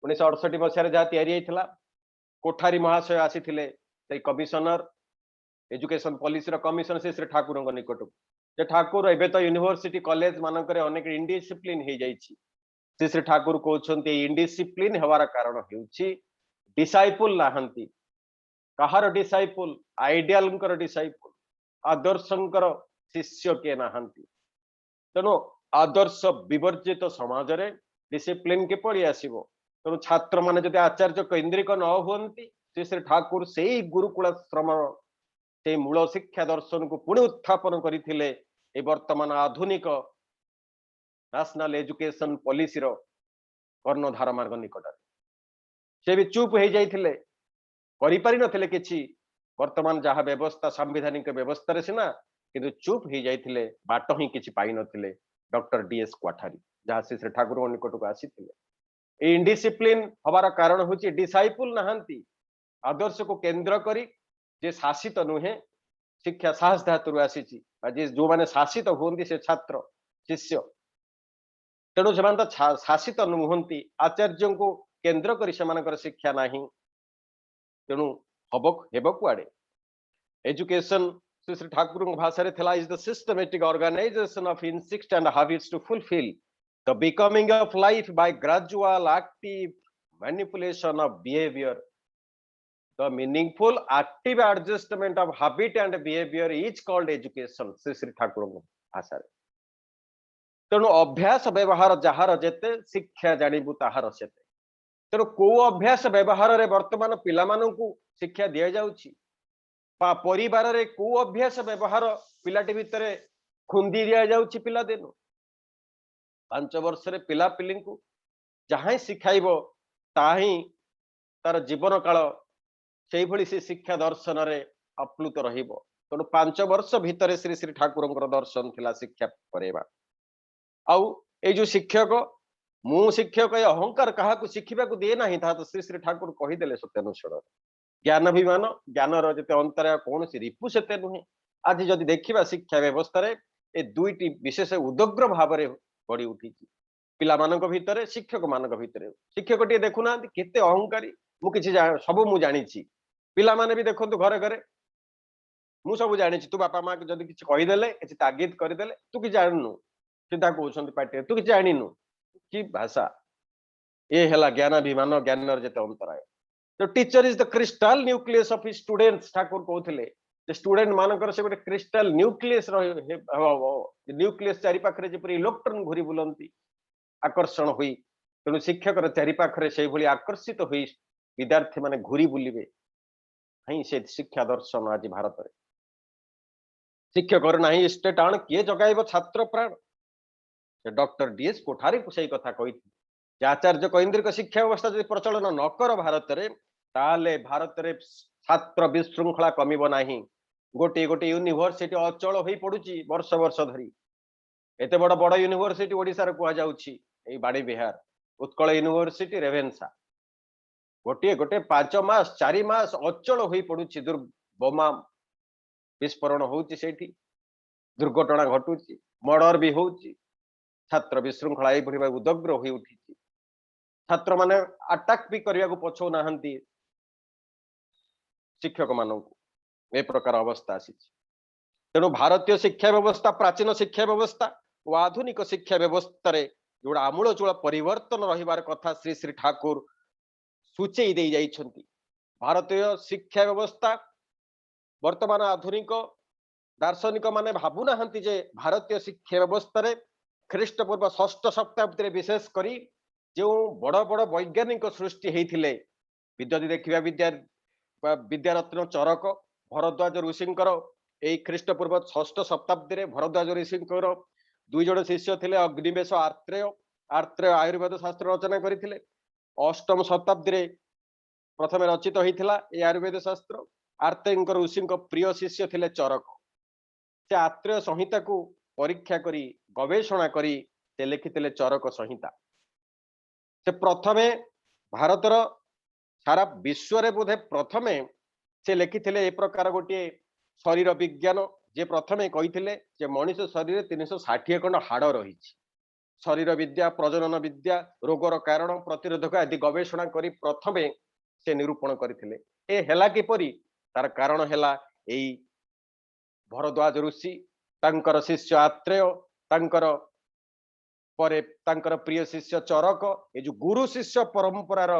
1968 मसीह जहाँ या कोठारी महाशय आसी commissioner education policy commission Shri Shri Thakur निकट जे ठाकुर एबे तो यूनिवर्सिटी कॉलेज मानक अनेक इंडिसिप्लिन हो जाइए श्री श्री ठाकुर कहते इंडिसिप्लिन हवार कारण होउछि डिसाइपुल नाहंती कहार डिसाइपुल आइडियल डिसाइपुल आदर्शंकर शिष्य के नाहंती तेणु आदर्श विवर्जित समाज रे डिसिप्लिन के पड़ी आसीबो तेणु छात्र माने जदि आचार्य केन्द्रिक न हुअंती श्री श्री ठाकुर से गुरुकुल श्रम से मूल शिक्षा दर्शन को पुणी उत्थापन करथिले ए वर्तमान आधुनिक नेशनल एजुकेशन पॉलिसी रो कर्णधार मार्ग निकट से भी चुप हो जाइथिले करि पारि नथिले किछि वर्तमान जहाँ व्यवस्था संवैधानिक व्यवस्था सिना किंतु चुप हो जाइथिले बाट ही किछि पाई नथिले डॉक्टर डीएस क्वाठारी जहाँ श्री श्री ठाकुर निकट को आसीथिले इंडिसिप्लिन हबार कारण होछि डिसाइपुल नाहंती आदर्श को केंद्र करी जे शासित नुहे शिक्षा साहस धातु आसी जो माने शासित हुंती से छात्र शिष्य तेणु से शासित नुहंती आचार्य को केंद्र करी से शिक्षा नाही तेणु हेब कुआडे एजुकेशन श्री श्री ठाकुर भाषा रे थला is the systematic organisation of instincts and habits to fulfil the becoming of life by gradual active manipulation of behaviour the meaningful active adjustment of habit and behavior is called education Shri Shri Thakur भाषा तेणु अभ्यास व्यवहार jar जेते शिक्षा जानिबु ताहार सेते तेणु को अभ्यास व्यवहार रे वर्तमान पिला मानकु शिक्षा दिया जाउछि पा परिवार रे को अभ्यास व्यवहार पिलाटी भितरे खुंदी दिया जाउछि पिला देनु 5 वर्ष रे पिला पिलिंकु जहां शिखाइबो ताही तार जीवन काल से भली से शिक्षा दर्शन रे अप्लुत रहिबो तेणु 5 वर्ष भितर श्री श्री ठाकुर दर्शन थिला शिक्षा करेबा आउ ए जो शिक्षक मु शिक्षक ए अहंकार कहा शिखा दिए ना था तो श्री श्री ठाकुर कहीदेले सत्यानुषण ज्ञानाभिमान ज्ञानर जते अंतराय कौन रिपु सेते नुहे आज जदि देखिबा शिक्षा व्यवस्था रे ए दुईटी विशेष उदग्र भाव रे बढ़ी उठी पिला मानक भितरे शिक्षक मानक भितरे शिक्षक टी देखुना केते अहंकारी मु किछि सब मु जानिछि पिला माने भी देखंतु घरे घरे मु सब जानिछि तू बापा मां जदि किछि कहिदेले किछि तागिद करिदेले तू कि जाननु सीधा कहउछंती पाटे तू कि जानिनु कि भाषा ए हला ज्ञानाभिमान ज्ञानर जते अंतराय तो teacher is the crystal nucleus of students Thakur कहउथिले जे स्टूडेंट मानकर से गोटे क्रिस्टल न्यूक्लियस न्यूक्लियस चारि पाखरे जेपरि इलेक्ट्रॉन घुरी बुलंती आकर्षण हुई तेणु शिक्षक चारि पाखरे से भली आकर्षित हुई विद्यार्थी माने घुरी बुलिबे नहीं से शिक्षा दर्शन आज भारत रे शिक्षक नहीं स्टेट आण किए जगाइब छात्र प्राण डॉक्टर डीएस कोठारी को सही कथा कही आचार्य केन्द्रिक शिक्षा व्यवस्था जो प्रचलन न कर भारत रे ताले भारत रे छात्र विशृंखला कमिब नाही गोटे गोटे यूनिवर्सिटी अचल हो पड़ुची वर्ष वर्ष धरी एते बड़ बड़ यूनिवर्सिटी ओडिसा रे कुआ जाउची ए बाड़ी बिहार उत्कल यूनिवर्सिटी रेवेन्सा गोटे गोटे 5 मास 4 मास अचल हो पड़ुची बोमा विस्फोरण होउची सेठी दुर्घटना घटुची मर्डर भी होउची छात्र विशृंखला ए भरी उदग्र हो उठी छात्र माने अटैक भी करने को पछौ नाहंती शिक्षक मानक ए प्रकार अवस्था आसी तेणु भारतीय शिक्षा व्यवस्था प्राचीन शिक्षा व्यवस्था और आधुनिक शिक्षा व्यवस्था रे जोड़ा आमूलचूल परिवर्तन रहिबार कथा श्री श्री ठाकुर सूचई दे जाइछंती भारतीय शिक्षा व्यवस्था वर्तमान आधुनिक दार्शनिक माने भाबु नाहंती जे भारतीय शिक्षा व्यवस्था रे ख्रीष्टपूर्व 6ठ शताब्दी रे विशेष करी जो बड़ बड़ वैज्ञानिक सृष्टि होते विद्यार्थी देखा विद्यारत्न चरक भरद्वाज ऋषिंकर एई ख्रीष्टपूर्व 6ष्ठ शताब्दी रे भरद्वाज ऋषिंकर दुई जण शिष्य थिले अग्निवेश आत्रेय आत्रेय आयुर्वेद शास्त्र रचना करथिले 8म शताब्दी रे प्रथम रचित होइथिला ए आयुर्वेद शास्त्र आर्तेयंकर ऋषिंक प्रिय शिष्य थिले चरक से आत्रेय संहिता को परीक्षा करी गवेषणा करी से लिखिथिले चरक संहिता से प्रथमे भारतर सारा विश्व रे बोधे प्रथमे से लिखिथिले ए प्रकार गोटे शरीर विज्ञान जे प्रथमे कहिथिले जे मनुष्य शरीर 360 खंड हाड़ रही शरीर विद्या प्रजनन विद्या रोगर कारण प्रतिरोधक आदि गवेषणा करी प्रथमे से निरूपण करथिले ए हेला किपरि तार कारण हेला एई भरद्वाज ऋषि तांकर शिष्य आत्रेय तांकर परे तांकर प्रिय शिष्य चरक ए जो गुरु शिष्य परंपरार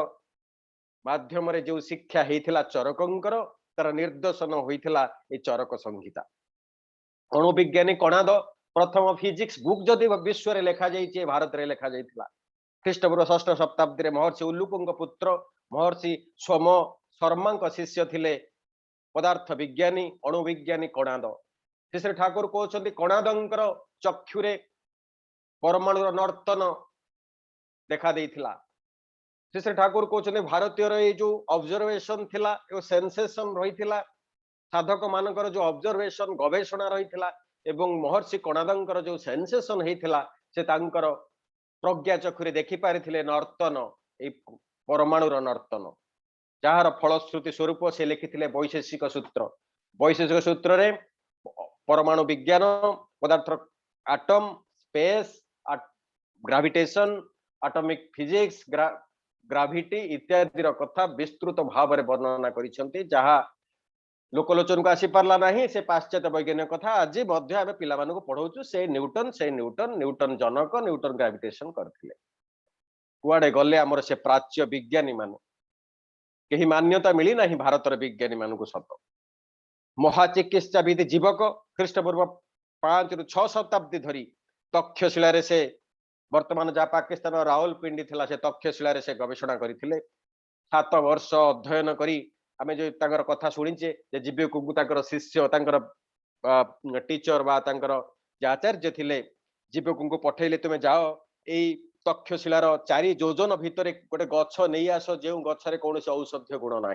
माध्यम रे जो शिक्षा हेइथिला चरकंकर तार निर्देशन होइथिला ए चरक संहिता अणुविज्ञानी कणाद प्रथम फिजिक्स बुक जदि विश्व रे लेखा जाइछे भारत रे लेखा जाइथिला ख्रीष्टपूर्व 6ष्ठ शताब्दी रे महर्षि उल्लूकंग पुत्र महर्षि सोम शर्मांक शिष्य थिले पदार्थ विज्ञानी अणुविज्ञानी कणाद श्री ठाकुर कहते कणादंकर चक्षुरे परमाणुर नर्तन देखा देइथिला श्री ठाकुर कहते भारतीय जो ऑब्जर्वेशन थिला यो सेंसेशन रहिथिला साधक मानकर जो ऑब्जर्वेशन गवेषणा रहिथिला एवं महर्षि कणादंकर जो सेंसेशन हेइथिला से तांकर प्रज्ञा चक्षुरे देखि पारिथिले नर्तन ए परमाणुर नर्तन जार फलश्रुति स्वरूप से लिखिथिले वैशेषिक सूत्र रे परमाणु विज्ञान पदार्थ atom space gravitation atomic physics gravity इत्यादि कथा विस्तृत भाव में वर्णना करिसेंती जहा लोकलोचन को आसी पारला नहीं से पाश्चात्य वैज्ञानिक कथा आज मध्य आमे पिला मानको पढौछु से न्यूटन न्यूटन जनक न्यूटन ग्रेविटेशन करथिले कुआडे गले हमर से प्राच्य विज्ञानी मान कहीं मान्यता मिली नहीं भारतर विज्ञानी मानक सत महाचिकित्सा विधि जीवक ख्रीष्टपूर्व 5 ରୁ 6 शताब्दी धरी तक्षशिला रे से वर्तमान जहाँ पाकिस्तान रावलपिंडी थिला से तक्षशिला रे से गवेषणा करथिले 7 वर्ष अध्ययन करी आमे जो तांकर कथा सुनिचे जे जीवक को तांकर शिष्य तांकर टीचर बा तांकर जे आचार्य थिले जीवक को पठेले तुमे जाओ एई तक्षशिलार 4 योजन भितर गोटे गछ नहीं आस जो गछरे कौन औषध्य गुण ना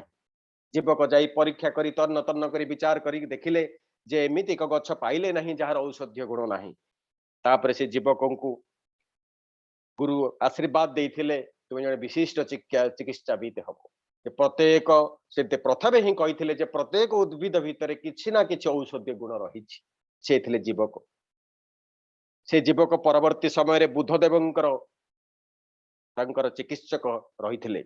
जीवक जाई परीक्षा करी तन्न तन्न करी विचार करी देखिले जे एमिति एक गछ पाइले नहीं जार औषध्य गुण ना तापरे से जीवक को गुरु आशीर्वाद देइथिले तुम जने विशिष्ट चिकित्साविद हबो प्रत्येक से प्रथमे ही कही जे प्रत्येक उद्भिद भितर किछि ना किछि औषधीय गुण रही से थिले जीवक से जीवक परवर्ती समय रे बुद्धदेवंकर तांकर चिकित्सक रही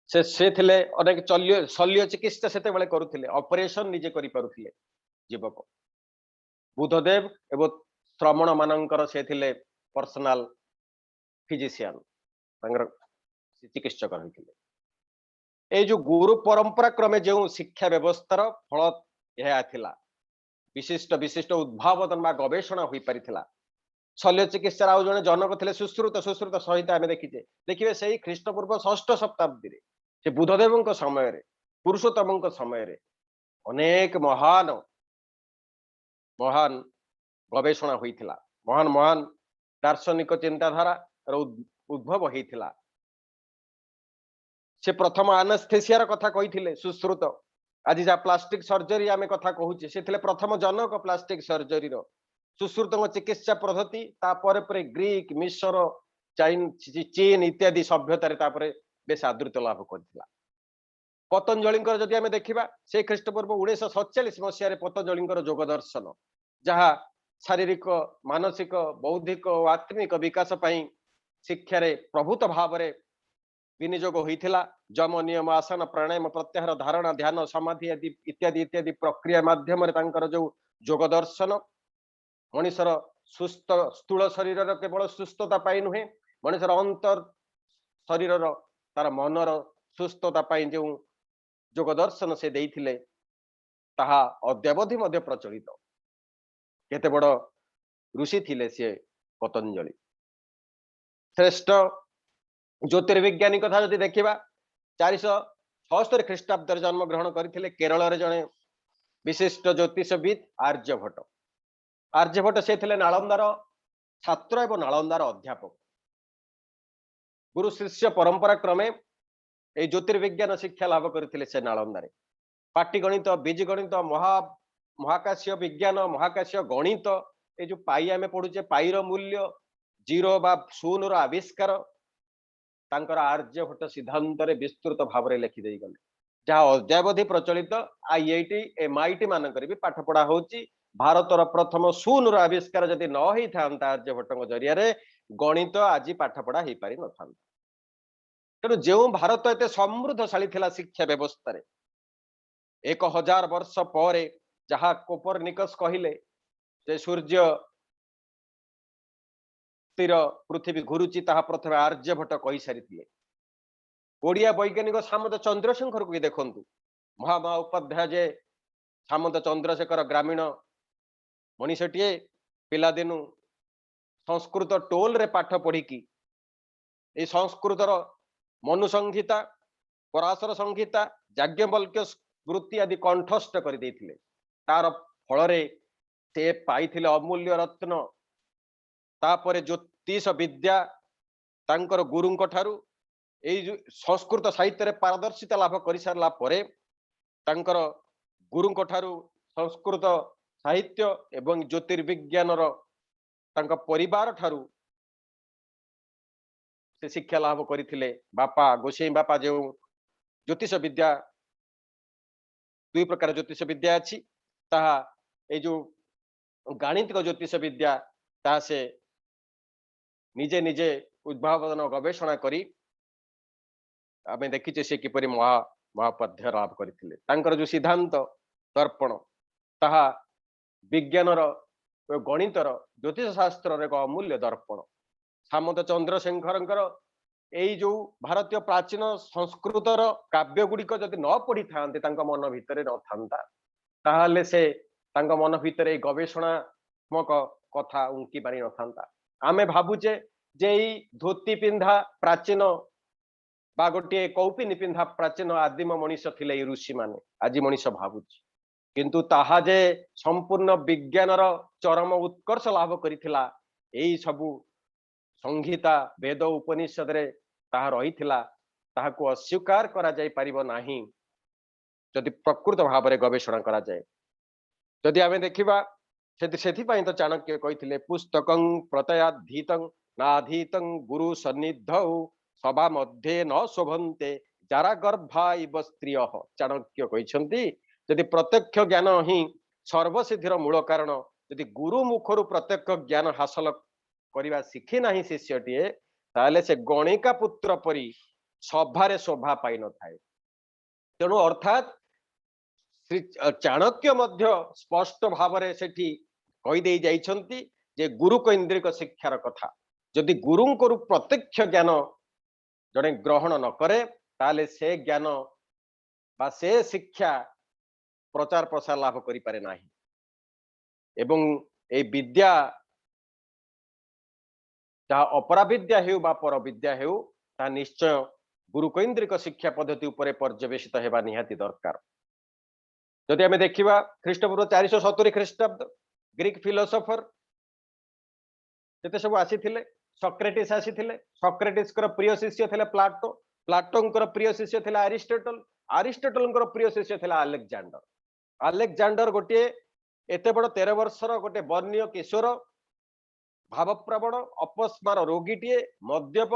से थिले अनेक शल्य चिकित्सा सेते बेले करुथिले ऑपरेशन निजे करि पारुथिले जीवक बुद्धदेव एवं श्रमण मानकर से थिले पर्सनल फिजिशियन तांकर चिकित्सक रही ए जो गुरु परंपरा क्रमे जो शिक्षा व्यवस्थार फल यह थिला विशिष्ट विशिष्ट उद्भावन बा गवेषणा होई परिथिला शल्य चिकित्सा आउ जने जनक थिले सुश्रुत सहित आमे देखिजे देखिबे सेही ख्रीष्टपूर्व 6ष्ठ शताब्दी रे से बुद्धदेवଙ୍କ समय रे पुरुषोत्तमଙ୍କ समय रे अनेक महान महान गवेषणा होइथिला महान महान दार्शनिक चिंताधारा उद्भव होइथिला से प्रथम एनेस्थेसिया कथा कही सुश्रुत आज जहाँ प्लास्टिक सर्जरी आम कथा कहूचे से प्रथम जनक प्लास्टिक सर्जरी सुश्रुत चिकित्सा पद्धति तापर ग्रीक मिश्र चीन इत्यादि सभ्यतार बेस आदृत लाभ करथिला पतंजलि जदि आम देखा से ख्रीष्टपूर्व 1947 मसीह पतंजलि जोग दर्शन जहाँ शारीरिक मानसिक बौद्धिक और आत्मिक विकास शिक्षा प्रभुत भाव में विनियोग होइथिला जम नियम आसन प्राणायाम प्रत्याहार धारणा ध्यान समाधि आदि इत्यादि इत्यादि प्रक्रिया माध्यम जो जोग दर्शन मनुष्यर सुस्थ स्थूल शरीर केवल सुस्थता पाई नुहे मनुष्यर अंतर शरीर तार मनर सुस्थता जो जोग दर्शन से देइथिले ताहा अद्यावधि मध्य प्रचलित केते बड़ ऋषि थिले से पतंजलि श्रेष्ठ ज्योतिर्विज्ञानी कथा जदि देखा 400 76 ଖ୍ରୀଷ୍ଟାବ୍ଦରେ जन्म ग्रहण करथिले केरल रे जणे विशिष्ट ज्योतिषविद आर्यभट्ट। आर्यभट्ट से थिले नालंदार छात्र एवं नालंदार अध्यापक। गुरु शिष्य परंपरा क्रमे ए ज्योतिर्विज्ञान शिक्षा लाभ करथिले से नालंदा रे। पाटीगणित बीजगणित महाकाशीय विज्ञान महाकाशीय गणित ए जो पाई आमे पढुचे पाईर मूल्य जीरो बा शून्य रो आविष्कार तांकर आर्यभट्ट सिद्धांत रे विस्तृत भाव रे लिखि देई गले, जहाँ अद्यावधि प्रचलित आईआईटी एमआईटी मानकर भी पाठ पढ़ा होची। भारतर प्रथम शून्य रो आविष्कार जदि न होई थांता आर्यभट्ट जरिया रे गणित आज पाठ पढ़ा हो पारि न थांता। तेणु जो भारत एते समृद्धशाली थिला शिक्षा व्यवस्था रे 1000 वर्ष पर जहाँ कोपरनिकस कहिले जे सूर्य तीर पृथ्वी घुरुची ताहा प्रथम आर्यभट्ट कहि सारी थिले। ओडिया वैज्ञानिक सामंत चंद्रशेखर को देखंतु, महामहा उपाध्याय जे सामंत चंद्रशेखर ग्रामीण मनीषटीए पिला दिनु संस्कृत टोल रे पाठ पढ़ी की ए संस्कृतर मनु संहिता पराशर संहिता याज्ञवल्क्य स्मृति आदि कंठस्थ कर देथिले। तार फल रे से पाइथिले अमूल्य रत्न। तापरे ज्योतिष विद्या तांकर गुरुंक ठारू एई संस्कृत साहित्य रे पारदर्शिता लाभ कर सारला परे तांकर गुरुंक ठारू संस्कृत साहित्य एवं ज्योतिर्विज्ञान तांका परिवार ठारू से शिक्षा लाभ करथिले। बापा गोसाई बापा जो ज्योतिष विद्या दुई प्रकार ज्योतिष विद्या अछि, ताहा ए जो गणितिक ज्योतिष विद्या ताहा से निजे निजे उद्भावन गवेषणा करी आमे देखिचे से किपरि महापद्य लाभ करथिले। तांकर जो सिद्धांत दर्पण ताहा विज्ञानर गणितर ज्योतिष शास्त्र एक अमूल्य दर्पण। सामंत चंद्रशेखर एई जो भारतीय प्राचीन संस्कृतर काव्य गुड़िक जदि न पढ़ी थांते तांका मन भितरे न थांता ताहाले से तांका मन भितरे गवेषणात्मक कथा उंकी पारि न थांता। आमे भाबुचे जे धोती पिंधा प्राचीन बा गोटे कौपिनी पिंधा प्राचीन आदिम मनीष थिले ऋषि माने आज मनीष भाबुची, किंतु ताहा जे संपूर्ण विज्ञानर चरम उत्कर्ष लाभ करिथिला एई सबु संहिता वेद उपनिषद रे ताहा रहिथिला ताहाको अस्वीकार करा जाय परिबो नाही जदि प्रकृत भाव रे गवेषणा करा जाय। जदि आमे देखिबा सेथि पई तो चाणक्य कहिथिले पुस्तकं प्रतयाधीतं नाधीतं गुरु सन्निधौ सभा मध्ये न शोभन्ते जारा गर्भा इव स्त्रियः। चाणक्य कहिसंती जदि प्रत्यक्ष ज्ञान ही सर्वसिद्धिर मूल कारण, जदि गुरु मुखरु प्रत्यक्ष ज्ञान हासिल करिबा शिखि नाही शिष्यटीए ताले से गणिका पुत्र परी सभारे शोभा पाई न थाए। तेणु अर्थात श्री चाणक्य मध्य स्पष्ट भाव रे सेठी कहि देई जाइछंती जे गुरु केन्द्रिक शिक्षार कथा। जदि गुरुंकर प्रत्यक्ष ज्ञान जड़े ग्रहण न करे ताले से ज्ञान बा से शिक्षा प्रचार प्रसार लाभ करि पारे नाही। एवं ए विद्या जहाँ अपरा विद्या हेउ बा पर विद्या हेउ ता निश्चय गुरु केन्द्रिक शिक्षा पद्धति उपरे पर्यवेसित हेबा निहाती दरकार। जदि आमे देखिबा ख्रीष्टपूर्व 470 ख्रीष्टाब्द ग्रीक फिलोसोफर जेते सब आसीथिले, सॉक्रेटिस आसीथिले। सॉक्रेटिस कर प्रिय शिष्य थिले प्लाटो, प्लाटों कर प्रिय शिष्य थिले अरिस्टोटल, अरिस्टोटल कर प्रिय शिष्य थिले अलेक्जेंडर। अलेक्जेंडर गोटे एते बड़ 13 वर्षर गोटे वर्णीय किशोर भावप्रवण अपस्मार रोगीटीए मद्यप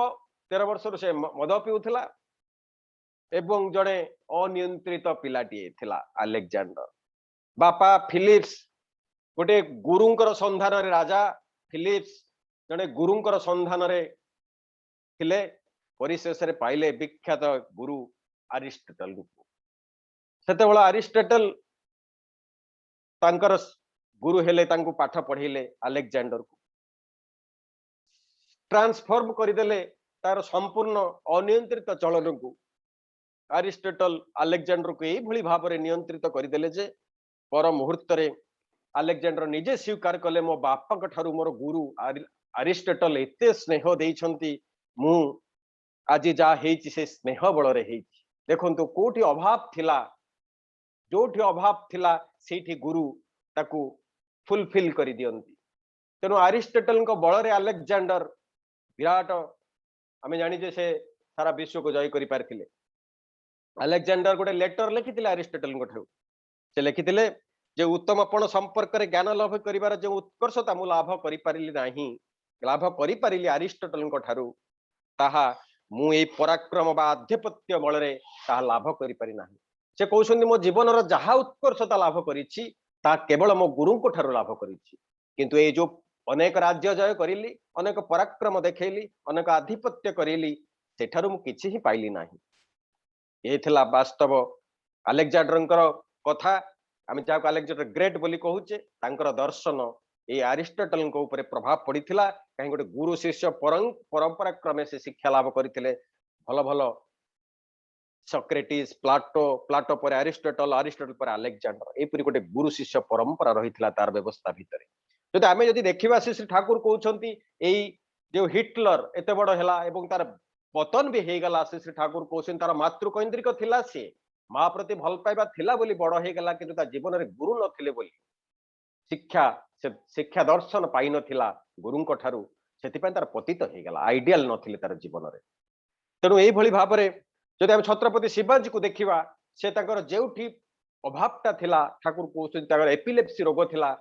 13 वर्षर से मद पिउथिला एवं जड़े अनियंत्रित पिलाटीए थिला अलेक्जेंडर। बापा फिलिप्स गोटे गुरुंकर संधान रे राजा फिलिप्स जड़े गुरुंकर संधान रे थिले, परिशेष रे पाइले विख्यात गुरु अरिस्टोटल को। सेतेबेला अरिस्टोटल तांकर गुरु हेले, तांको पाठ पढ़ेले अलेक्जेंडर को ट्रांसफॉर्म करदेले तार संपूर्ण अनियंत्रित चलन को। अरिस्टोटल अलेक्जेंडर को यही भली भाव में नियंत्रित करदेले जे पर मुहूर्त रे अलेक्जेंडर निजे स्वीकार कले मो बापा ठारू मोर गुरु अरिस्टोटल एते स्नेह देइछंती मु आज जा हेइछि से स्नेह बल रे हेइछि। देखंतु कोठी अभाव थिला जोठी अभाव थिला सेठी गुरु ताकू फुलफिल करी दियंती तेणु अरिस्टोटल को बल रे अलेक्जेंडर विराट आमे जानी जे से सारा विश्व को जय करि पारथिले अलेक्जेंडर गोटे लेटर लिखिथिले अरिस्टोटल को ठाउ से लिखिथिले जे उत्तमपण संपर्क रे ज्ञान लाभ करिवार जे उत्कर्षता मु लाभ करि पारिली नाही लाभ करि पारिली अरिस्टोटल को ठारू ताहा मु ए पराक्रम बा आधिपत्य बल रे ताहा लाभ करि पारि नाही से कहउछन्ती मो जीवन रो जहा उत्कर्षता लाभ करिछि ता केवल मो गुरु को ठारू लाभ करिछि किंतु ए जो अनेक राज्य जय करिली अनेक पराक्रम देखैली अनेक आधिपत्य करिली सेठारु मु किछि ही पाइली नाही ए थिला वास्तव अलेक्जेंडर कथा आम जहाँ अलेक्जेंडर ग्रेट बोली कहूचे तांकर दर्शन ये अरिस्टोटल ऊपर प्रभाव पड़ीथिला कहीं गोटे गुरु शिष्य परंपरा क्रमे से शिक्षा लाभ करथिले भल भल सॉक्रेटिस प्लाटो पर अरिस्टोटल अरिस्टोटल पर अलेक्जेंडर एपरी गोटे गुरु शिष्य परंपरा रहिथिला तार व्यवस्था भितरे जदि आमे जदि देखिबा श्री ठाकुर कहउछंती एई जो हिटलर एते बड़ हैला एवं तार पतन भी हे गला श्री ठाकुर कहउछन तार मातृकैंद्रिक थिला से माँ प्रति भल पाइबा थिला बोली बड़ हे गला किंतु ता जीवन रे गुरु नथिले बोली शिक्षा दर्शन पाई नथिला गुरुंक ठारू सेति तार पतित हे गला आइडियल नथिले तार जीवन रे तेणु एई भली भाव रे जदि हम छत्रपति शिवाजी को देखिबा से ताकर जेउठी अभावटा थिला ठाकुर कहउछन ताकर एपिलेप्सी रोग थिला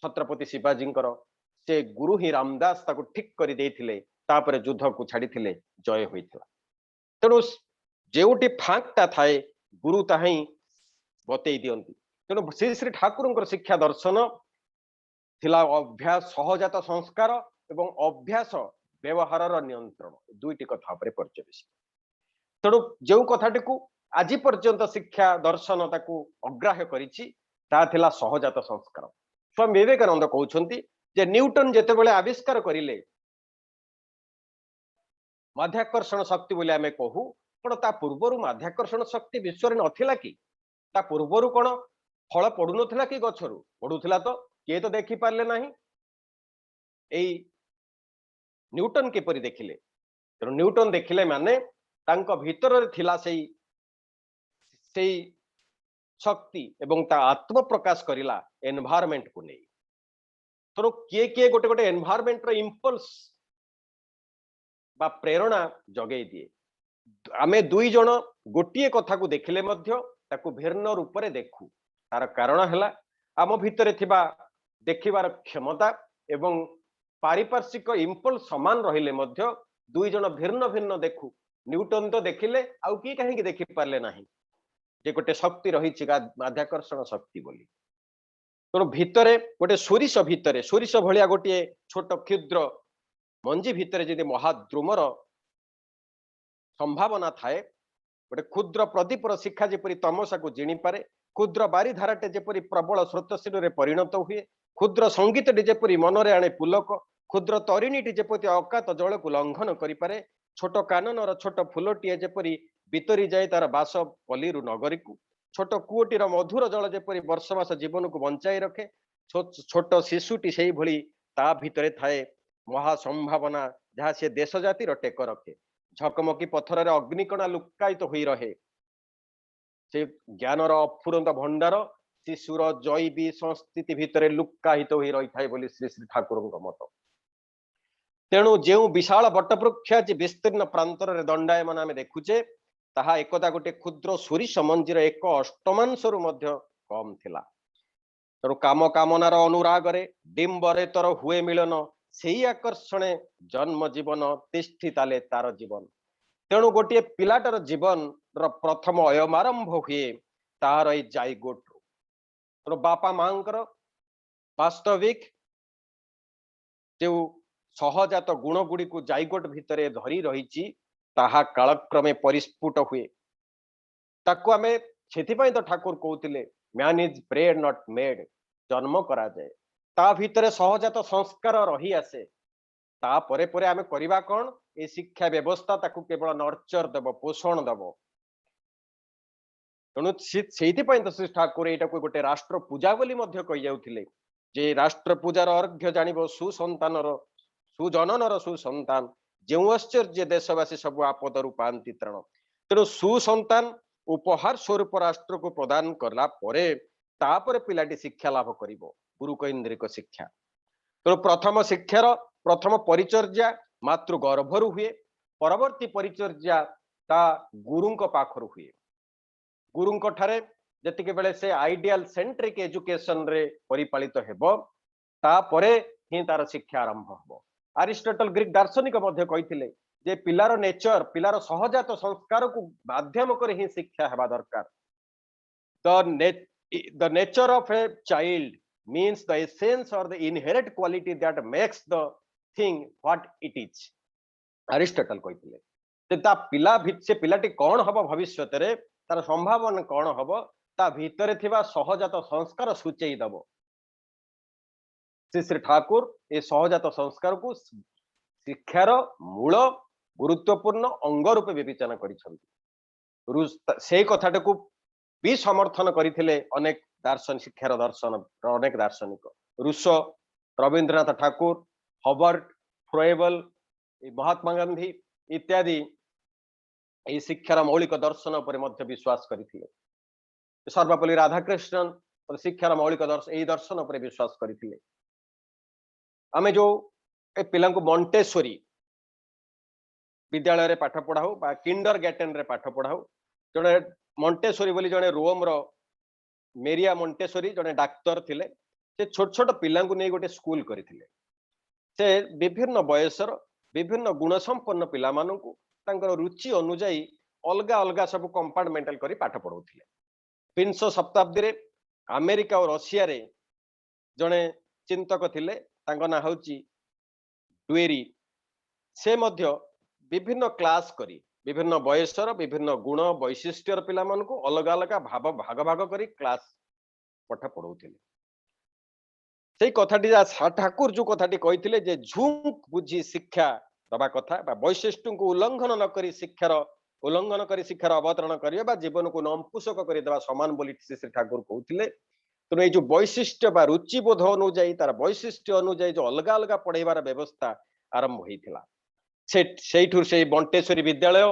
छत्रपति शिवाजींकर से गुरु ही रामदास ताको ठीक करि देथिले तापर युद्ध को छाड़ीथिले जय होइथिला तेणु जेउठी फांकटा थाए गुरु ताही बतई दियंती तेणु श्री श्री ठाकुर शिक्षा दर्शन थिला अभ्यास सहजात संस्कार एवं अभ्यास व्यवहार नियंत्रण दुईटी कथा पर पर्यवेसित तेणु जो कथाटी को आज पर्यंत शिक्षा दर्शन ताकू अग्राह्य करिछि ता थिला सहजात संस्कार स्वामी विवेकानंद कहउछंती जे न्यूटन जेतेबेले आविष्कार करिले माध्याकर्षण शक्ति बोली आमे कहू पण ता पूर्वरु माध्याकर्षण शक्ति विश्व रे नथिला कि ता पूर्वरु कोन फल पडु नथिला कि गछरु पडुथिला तो के तो देखि पारले नाही एई न्यूटन के परि देखिले तो न्यूटन देखिले माने तांको भीतर रे थिला सेई शक्ति एवं ता आत्म प्रकाश करिला एनवायरनमेंट को नै तो किए गोटे गोटे एनवायरनमेंट रो इंपल्स बा प्रेरणा जगै दिए आमे दुई जन गोटे कथा को देखिले मध्य ताकू भिन्न रूप रे देखू तार कारण हैला आम भितरे थिबा देखिबार क्षमता एवं पारिपार्श्विक इम्पल्स समान रहिले मध्य दुई जन भिन्न भिन्न देखू न्यूटन तो देखिले आउ की कहीं देखि पारले नाही जे गोटे शक्ति रही माध्याकर्षण शक्ति बोली तो भितरे गोटे सोरिष भलिया गोटे छोट क्षुद्र मंजी भितरे जदि महाद्रुमर संभावना थाए गोटे क्षुद्र प्रदीपर शिक्षा जेपरी तमसा को जिणी पारे क्षुद्र बारिधाराटे जेपरी प्रबल स्रोतशील रे परिणत हुए क्षुद्र संगीत जेपरी मनरे आणे पुलक क्षुद्र तरिणीटी जेपरी अकात जल को लंघन करि पारे छोट काननर छोट फुलटीए जेपरी बितरी जाए तार बास पल्लीरु नगरी को छोट कूटीर मधुर जल जेपरी वर्ष मास जीवन को बंचाई रखे छोट शिशुटी से भली ता भितरे थाए महासंभावना जहाँ से देश जातिर टेक रखे झकमकी पथर अग्निकणा लुकायित तो हुई रहे से ज्ञानर अफुरंत भंडार शिशुर जैवी संस्थिति भितर लुकायित तो हुई रही थाए बोली श्री श्री ठाकुर मत तेणु जो विशाल बटवृक्ष आज विस्तीर्ण प्रांतर दंडायमान आम देखुचे ताहा एकदा गोटे क्षुद्र सोरिष मंजीर एक अष्टमांशरु मध्य कम थिला तेणु काम कामनार अनुरागरे डिंबरे तर हुए मिलन सेई आकर्षणे जन्म जीवन तिष्ठि ताले तार जीवन तेणु गोटे पिलाटर जीवन प्रथम अयमारंभ हुए तार ए जाइगोट तेणु बापा मांकर वास्तविक जो सहजात गुण गुड़ी को जाइगोट भितरे धरी रही ताहा कालक्रमे परिस्फुट हुए ताकू आमे सेथिपाई तो ठाकुर कहते man is bread not made जन्म करा जाए ता भितरे सहजात संस्कार रही आसे ता परे परे आमे करिबा कोन ए शिक्षा व्यवस्था ताकू केवल नर्चर देव पोषण देव तेणु सेथिपाई तो श्री ठाकुर एटा को गोटे राष्ट्र पूजा बोली मध्य कहि जाउथिले जे राष्ट्र पूजार अर्घ्य जानिबो सुसंतानर सुजननर सुसंतान जो आश्चर्य देशवासी सब आपद पाती त्राण तेणु सुसंतान उपहार स्वरूप राष्ट्र को प्रदान करला परे तापर पिलाटी शिक्षा लाभ करिवो गुरु केन्द्रिक शिक्षा। तेणु प्रथम शिक्षार प्रथम परिचर्या मातृ गर्भरु हुए, परवर्ती परिचर्या ता गुरुंक पाखरु हुए। गुरुंक ठारे जतिके बेले से आइडियल सेंट्रिक एजुकेशन रे परिपालित हेबो तापरे ही तार शिक्षा आरंभ हबो। अरिस्टोटल ग्रीक दार्शनिक मध्य कहिथिले जे पिलार नेचर पिलार सहजात संस्कार को माध्यम कर ही शिक्षा हेबा दरकार। The nature of a child means the essence or the inherent quality that makes the thing what it is। Aristotle कहिथिले जे ता पिला से पिलाटी कोन हबो भविष्यत रे तार संभावना कोन हबो ता भीतरे थिबा सहजात संस्कार सूचेई दबो। श्री ठाकुर ए सहजात संस्कार को शिक्षार मूल गुरुत्वपूर्ण अंग रूपे विवेचना करिसंती। से कथाटा को भी समर्थन करथिले अनेक दार्शनिक शिक्षार दर्शन अनेक दार्शनिक रूसो, रविंद्रनाथ ठाकुर, हॉबर्ट, फ्रोएबल, महात्मा गांधी इत्यादि ए शिक्षार मौलिक दर्शन पर मध्य विश्वास करथिले। सर्वपल्ली राधाकृष्णन शिक्षार मौलिक दर्शन पर विश्वास करथिले। आमे जो ए पिला को मॉन्टेसोरी विद्यालय रे पाठ पढ़ाऊ बा किंडर गार्टन रे पाठ पढ़ाऊ। जने मॉन्टेसोरी बोली जने रोम रो मेरिया मॉन्टेसोरी जने डाक्टर थिले। से छोट छोट पिला को नै गोटे स्कूल करथिले। से विभिन्न बयसर विभिन्न गुण संपन्न पिला मानन को तांकर रुचि अनुसार अलगा अलगा सब कंपार्टमेंटल करी पाठ पढ़ाउथिले। 20 शताब्दी रे अमेरिका और रशिया रे जने चिंतक थिले तांको ना होची डुएरी। से मध्य विभिन्न क्लास करी विभिन्न बयसर विभिन्न गुण वैशिष्ट्यर पिला मन को अलग अलग भाग भाग करी क्लास पाठ पढ़ाउथिले। से कथाटी ठाकुर जो कथाटी कहिथिले जे झुंक बुझी शिक्षा दबा कथा बा वैशिष्ट्य को उल्लंघन न करी शिक्षार उल्लंघन करी शिक्षार अवतरण करिया बा जीवन को नंपुषक करी देबा समान बोली श्री ठाकुर कहथिले। तो ये जो वैशिष्ट्य बा रुचिबोध अनुଯାयी तार वैशिष्ट्य अनुଯାयी जो अलग अलग पढ़ेबार व्यवस्था आरंभ होइथिला। से मॉन्टेसोरी विद्यालय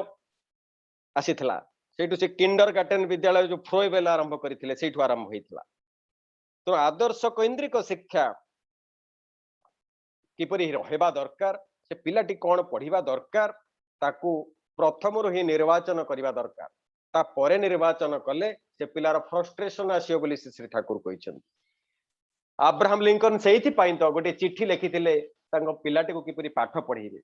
आसीथिला। सेठु से किंडर गार्टन विद्यालय जो फ्रोएबल आरंभ करथिले सेठु आरंभ होइथिला। तो आदर्श केन्द्रिक शिक्षा किपरि हेबा दरकार, से पिलाटी कोन पढ़िबा दरकार ताकू प्रथम ही निर्वाचन करिबा दरकार। ता परे निर्वाचन कले से पिलार फ्रस्ट्रेशन आसियो बोली श्री ठाकुर कहिसंती। अब्राहम लिंकन सेहिथि पाइन तो गोटे चिट्ठी लिखिथिले तांको पिलाटी को किपरि पाठ पढ़िबे।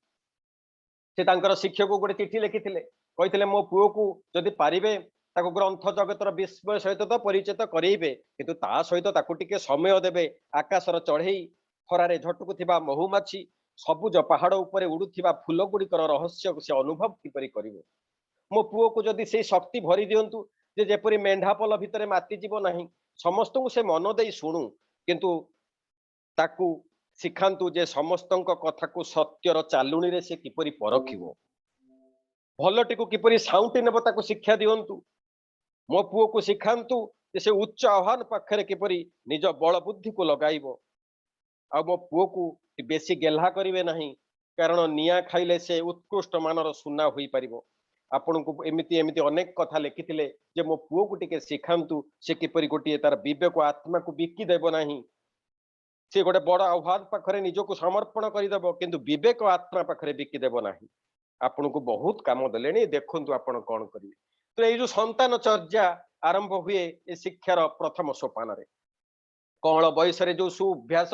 से तांकर शिक्षक को गोटे चिट्ठी लिखिथिले कहिथिले मो पुओ को जदि पारिबे ताको ग्रंथ जगतर विस्मय सहित तो परिचित करेइबे, किंतु ता सहित ताको टिके समय देबे। आकाशर चढ़ेई, खरारे झटकु थिबा महुमाछी, सबुज पहाड़ उपरे उडुथिबा फूल गुड़िकर रहस्य से अनुभव किपरि करिवो। मो पुओ को जदि से शक्ति भरी दियंतु जे जेपरि मेंढापल भितरे माति जीव नाही, समस्त को से मन देई सुनु, किंतु ताकू शिखांतु जे समस्तक कथा को सत्यर चालुणी रे से किपरि परखिवो, भलटी को किपरि साउंटी नेबो ताकू शिक्षा दियंतु। मो पुओ को शिखांतु जे से उच्च आह्वान पाखरे किपरि निज बल बुद्धि को लगाइबो। आ मो पुओ को बेसी गेल्हा करिवे नाही, कारण निया खाइले से उत्कृष्ट मानर सुना होई परिबो। आपण को एमिति एमिति अनेक कथा लिखिथिले जे मो पुओ को टिके शिखांतु से किपरि गोटिए तार विवेक आत्मा को बिकी देबो नाही। से गोटे बड़ आह्वान पाखरे निजको समर्पण करिदेबो, किंतु विवेक आत्मा पाखरे बिकी देबो नाही। आपण को बहुत काम देलेनी, देखंतु आपण कोन करिवे। तो ये जो संतान चर्या आरंभ हुए ए शिक्षार प्रथम सोपान रे कौन बयस जो सुअभ्यास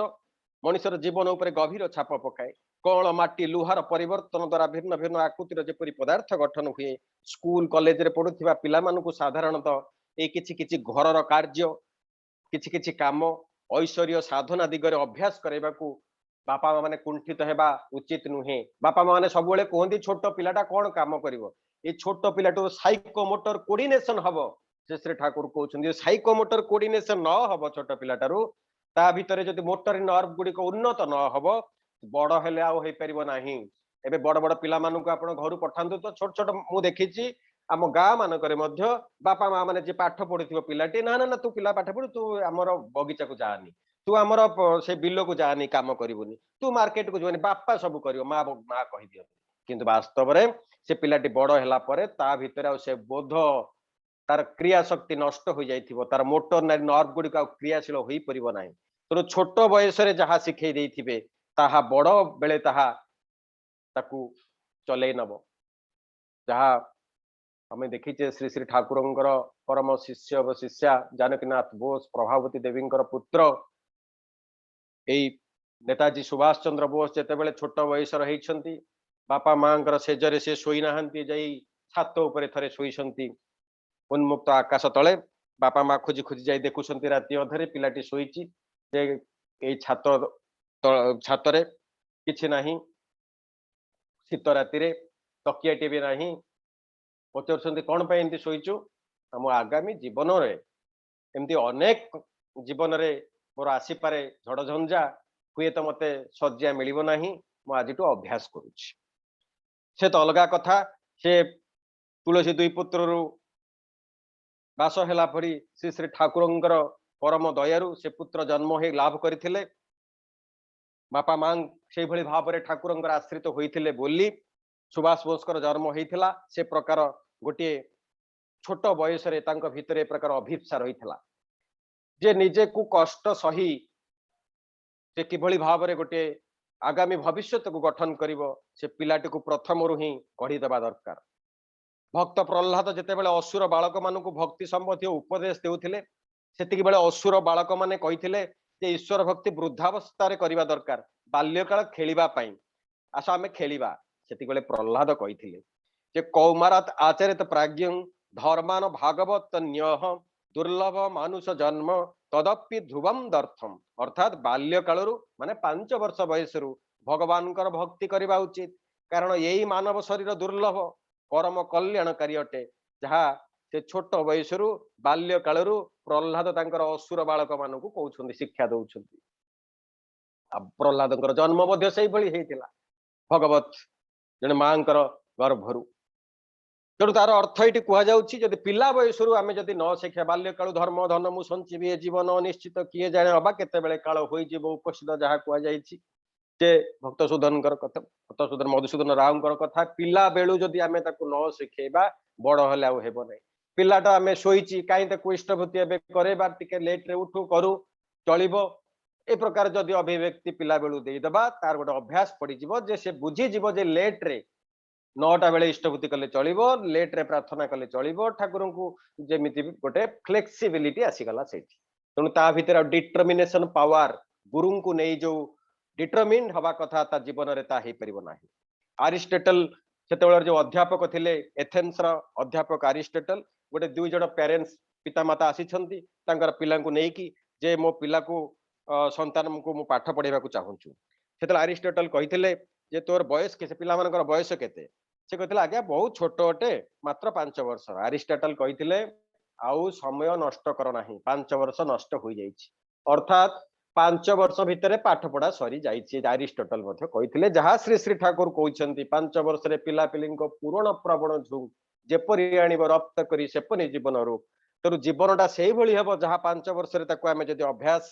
मनुष्यर जीवन उपर गभीर छाप पकाए। कौन माटी लुहार परिवर्तन द्वारा भिन्न भिन्न आकृतिर जेपरि पदार्थ गठन हुए। स्कूल कॉलेज रे पढ़ुथिबा पिला मानकु साधारणतः ए किछि किछि घरर कार्य किछि किछि काम ऐश्वर्य साधना दिगरे अभ्यास करैबाकू बापा माने कुंठित हेबा उचित नुहे। बापा माने सबुले कहंती छोट पिलाटा कोन काम करिवो, ए छोट पिलाटो साइकोमोटर कोऑर्डिनेशन हबो। श्री ठाकुर कहउछन्ती साइकोमोटर कोऑर्डिनेशन न हबो छोट पिलाटारू, ता भितरे जदि मोटर नर्व गुडी को उन्नत न हबो, बड़ हेले आ होई परिबो नाही। एबे बड़ बड़ पिला मानकु आपण घरु पठांतु तो छोट छोट मु देखिछि आम गाँ मानकरे मध्य बापा माँ माने जे पाठ पढुथिबो पिलाटी ना ना ना तू पिला पाठ पढु, तू हमर बगीचा को जानी, तू हमर से बिल को जानी काम करिवनी, तू मार्केट को जोनी, बापा सब करिवो, माँ माँ कहि दियो। किंतु वास्तव रे से पिलाटी बड़ हैला परे ता भितर आ से बोध तार क्रिया शक्ति नष्ट हो जाइथिबो तार मोटर नर्व गुडी का क्रियाशील होई परिबो नाही तो छोट बयस रे जहा सिखै देथिबे ताहा बड़ बेले ताहा ताकू चलै नबो जहा हमें देखिचे श्री श्री ठाकुरंकर परम शिष्य व शिष्या जानकीनाथ बोस प्रभावती देवींकर पुत्र एई नेताजी सुभाष चंद्र बोस जेते बेले छोट बयस रहिछंती बापा मांकर सेजरे से सोई नाहंती जाई छात ऊपर थरे सोईछंती उन्मुक्त आकाश तले बापा माँ खोजी खोजी जाई देखुछंती राति अधरे पिलाटी सोईची जे एई छात छातरे किछि नाही शीत राति रे तकियाटी भी नाही पचार कौन पे एमती शोचु आम आगामी जीवन रे एमती अनेक जीवन रे मोर आसीपारे झड़ झंझा हुए तो मते सज्जा मिलिबो नाही मु आज अभ्यास करुछि से तो अलगा कथा से तुलसी दुई पुत्र बास हैला परी श्री श्री ठाकुरंकर परम दयारु से पुत्र जन्म हो लाभ करथिले बापा मां से भली भाव रे ठाकुरंकर आश्रित होइथिले बोली सुभाष बोसकर जन्म होइथिला से प्रकार गोटे छोट बयस रे तांको भितरे प्रकार अभिप्सा रहिथिला जे निजे को कष्ट सही से किभली भाव रे गोटे आगामी भविष्य को गठन करिवो से पिलाटी को प्रथम रु ही गढ़ी देबा दरकार भक्त प्रह्लाद जेते बेले असुर बालक मानकु भक्ति संबंधी उपदेश देउथिले सेतिकी बेले असुर बालक माने कहिथिले जे ईश्वर भक्ति वृद्धावस्था रे करिबा दरकार बाल्यकाल खेलिबा पई आसा आमे खेलिबा सेतिकी बेले प्रह्लाद कहिथिले जे कौमारात आचरित प्राज्ञं धर्मान भागवत न्यह दुर्लभ मानुष जन्म तदपि ध्रुवम दर्थम अर्थात बाल्यकाल माने 5 वर्ष बयस भगवान भक्ति करवा उचित कारण यही मानव शरीर दुर्लभ परम कल्याणकारी अटे जहाँ से छोट बयस बाल्यकाल प्रह्लाद तांकर असुर बालक मानकु कहउछन्ति शिक्षा दउछन्ति प्रह्लाद जन्म मध्य सेही भली हेतिला भगवत जने मांकर गर्भरु तेणु तार अर्थ ये कहुच्छी जब पिला बयस आम जदि न शिक्षा बाल्यकाल धर्म धन मु संचीबी जीवन अनिश्चित किए जाने हवा केते काल हो उपस्थित जहाँ कहुई भक्त सुधन कथा भक्त सुधन मधुसूदन राव कथा पिला बेलू जदि आम न शिखेबा बड़ हेले आब ना पिलाटा आम शोची कहीं इष्टभूति एवं टे लेट्रे उठू करू चलो ए प्रकार जदि अभिव्यक्ति पिला बेलू देदेबा तार गोटे अभ्यास पड़ीज जे से बुझीज जे लेट्रे 9टा बेले इष्टभूति कले चलिबो लेट्रे प्रार्थना कले चलिबो ठाकुर को जेमिति गोटे फ्लेक्सिबिलिटी आसीगला सेठी तेणु ता भितर डिटरमिनेशन पावर गुरु को नहीं जो डिटरमिन्ड हवा कथा ता जीवन रे ता हे परिबो नाही अरिस्टोटल सेतेबेले जो अध्यापक थिले एथेंस रा अध्यापक अरिस्टोटल गोटे 2 जण पेरेंट्स पितामाता आसीछंती तांकर पिला को नहीं कि जे मो पिला को संतान को मु पाठ पढ़ेबा को चाहूछु सेतेबेले अरिस्टोटल कहिथिले जे तोर बयस के पिला मानकर बयस केते से कहते आज्ञा बहुत छोट अटे मात्र 5 वर्ष अरिस्टोटल कहिथिले आउ समय नष्ट कर नाही 5 वर्ष नष्ट हो जाइछि अर्थात 5 वर्ष भितर पाठ पढ़ा सरी जाइछि अरिस्टोटल मध्य कहिथिले जहाँ श्री श्री ठाकुर कहउछन्ति 5 वर्ष रे पिला पिलिंको पूर्ण प्रवण झुंग जेपरि आनिब रक्त करी सेपरि जीवन रो तेरु जीवनटा सेही भली हेबो जहाँ 5 वर्ष रे ताको आमे जदि अभ्यास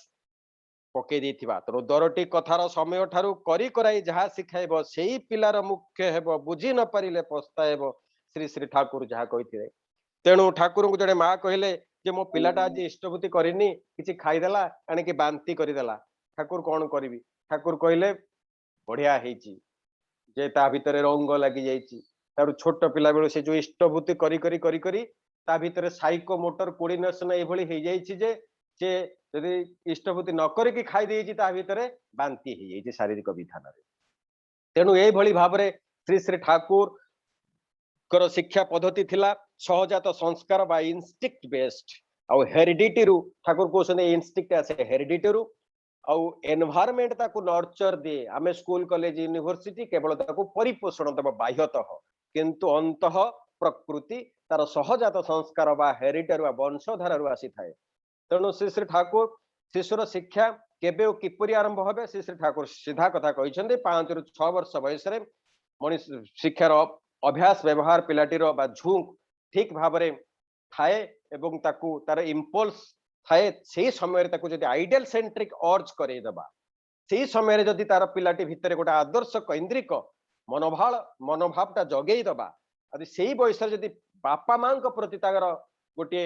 पकई देथिबा तो दरटी कथार समय ठारू करी कराई जहाँ शिखाइब सेही पिलार मुख्य हेबो बुझी न पारिले पस्ताएब श्री श्री ठाकुर जहाँ कहिथिले तेणु ठाकुर को जड़े माँ कहले जे मो पिलाटा आज इष्टभूति करनी किछि खाइदेला आनिकी बांती करिदेला ठाकुर कौन करिवि ठाकुर कहले बढ़िया हेची जे ता भितरे रंग लागि जाइछि तारु छोट पिला बेलु से जो इष्टभूति करी करी करी करी ता भितरे साइको मोटर कोऑर्डिनेशन ए भली हे जाइछि जे से यदि इष्टभूति न करिकी खाई देइछि ता भितरे बांती हे जाइछि शारीरिक विधान रे तेणु ए भली भाबरे श्री श्री ठाकुर कर शिक्षा पद्धति थिला सहजात संस्कार बा इंस्टिक्ट बेस्ड आउ हेरिडिटी रु ठाकुर कहउछन्ति इंस्टिक्ट आसे हेरिडिटी रु आउ एनवायरनमेंट ताकू नर्चर दे आमे स्कूल कॉलेज यूनिवर्सिटी केवल ताकू परिपोषण देबो बाह्यतः किंतु अंतः प्रकृति तार सहजात संस्कार बा हेरिडिटी बा वंशधारा रु आसी थाए तेणु श्री श्री ठाकुर शिशुर शिक्षा केबे ओ किपरि आरंभ होबे श्री श्री ठाकुर सीधा कथा कहिसंते 5 रु 6 वर्ष बयस रे मनीष शिक्षार अभ्यास व्यवहार पिलाटीर बा झुंक ठीक भाबरे थाए एवं ताकू तार इंपल्स थाए सेही समय रे ताकू जदि आइडियल सेंट्रिक अर्ज करे दबा सेही समय रे जदि तार पिलाटी भितरे गोटा आदर्श केंद्रिक मनोभाव मनोभावटा जगेई दबा आदि सेही बयस जदि बापा मां प्रति गोटे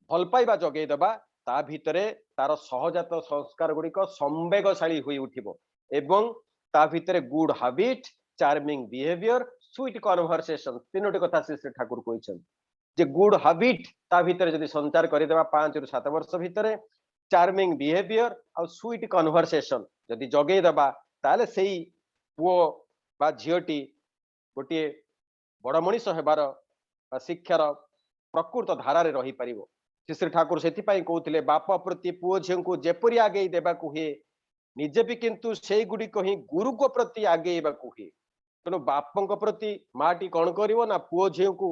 भल पाइबा जगेई दबा ता भितरे तार सहजात संस्कार गुड़िक संवेगशाली हुई उठिबो एवं ता भितरे good habit charming behaviour sweet conversation तीनोटी कथा श्री श्री ठाकुर कहते जे गुड हैबिट ता भितरे जदि संचार करदेबा 5 रु 7 वर्ष भितरे चार्मिंग बिहेवियर आ स्वीट कन्वर्सेशन जदि जगेई दबा ताले सेही पुओ बा झियोटी गोटे बड़ मनीष हेबार शिक्षार प्रकृत धारा रे रही परिबो श्री श्री ठाकुर सेति पई कहउथिले बाप प्रति पुओ झियो को जेपरि आगे देबाकू हे निजे भी किंतु सेई गुडी कहि गुरु को प्रति आगे बाकू हे तेणु बापंक प्रति माटी कौन करिवो ना पुओ झियो को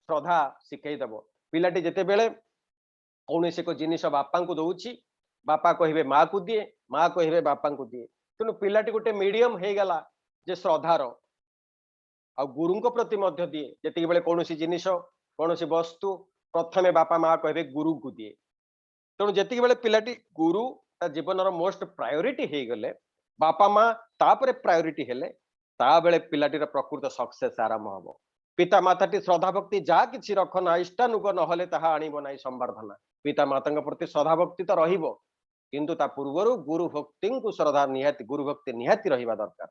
श्रद्धा शिखई दबो पिलाटी जेते बेले कौन से को जिनिस बापा को दउछि बापा कहिबे माँ को दिए माँ कहिबे बापा को दिए तेणु पिलाटी गोटे मीडियम हे गला जे श्रद्धार आ गुरु को प्रति मध्य दिए जेतिक बेले कौन जिनिस कौन वस्तु प्रथमे बापा माँ कहे गुरु को दिए तेणु जेतिक बेले पिलाटी गुरु ता जीवन मोस्ट प्रायोरिटी हे गले बापा माँ तापरे प्रायोरिटी हेले ता बेले पिलाटीर प्रकृत सक्सेस आरंभ हबो पिता माताटी श्रद्धा भक्ति जहाँ किसी रखना इष्टानुग नहले ताहा आनिब नाही संवर्धना पिता माता प्रति श्रद्धा भक्ति तो रहिबो किंतु ता पूर्वर गुरु भक्ति को श्रद्धा निहाती गुरु भक्ति निहाती रहिबा दरकार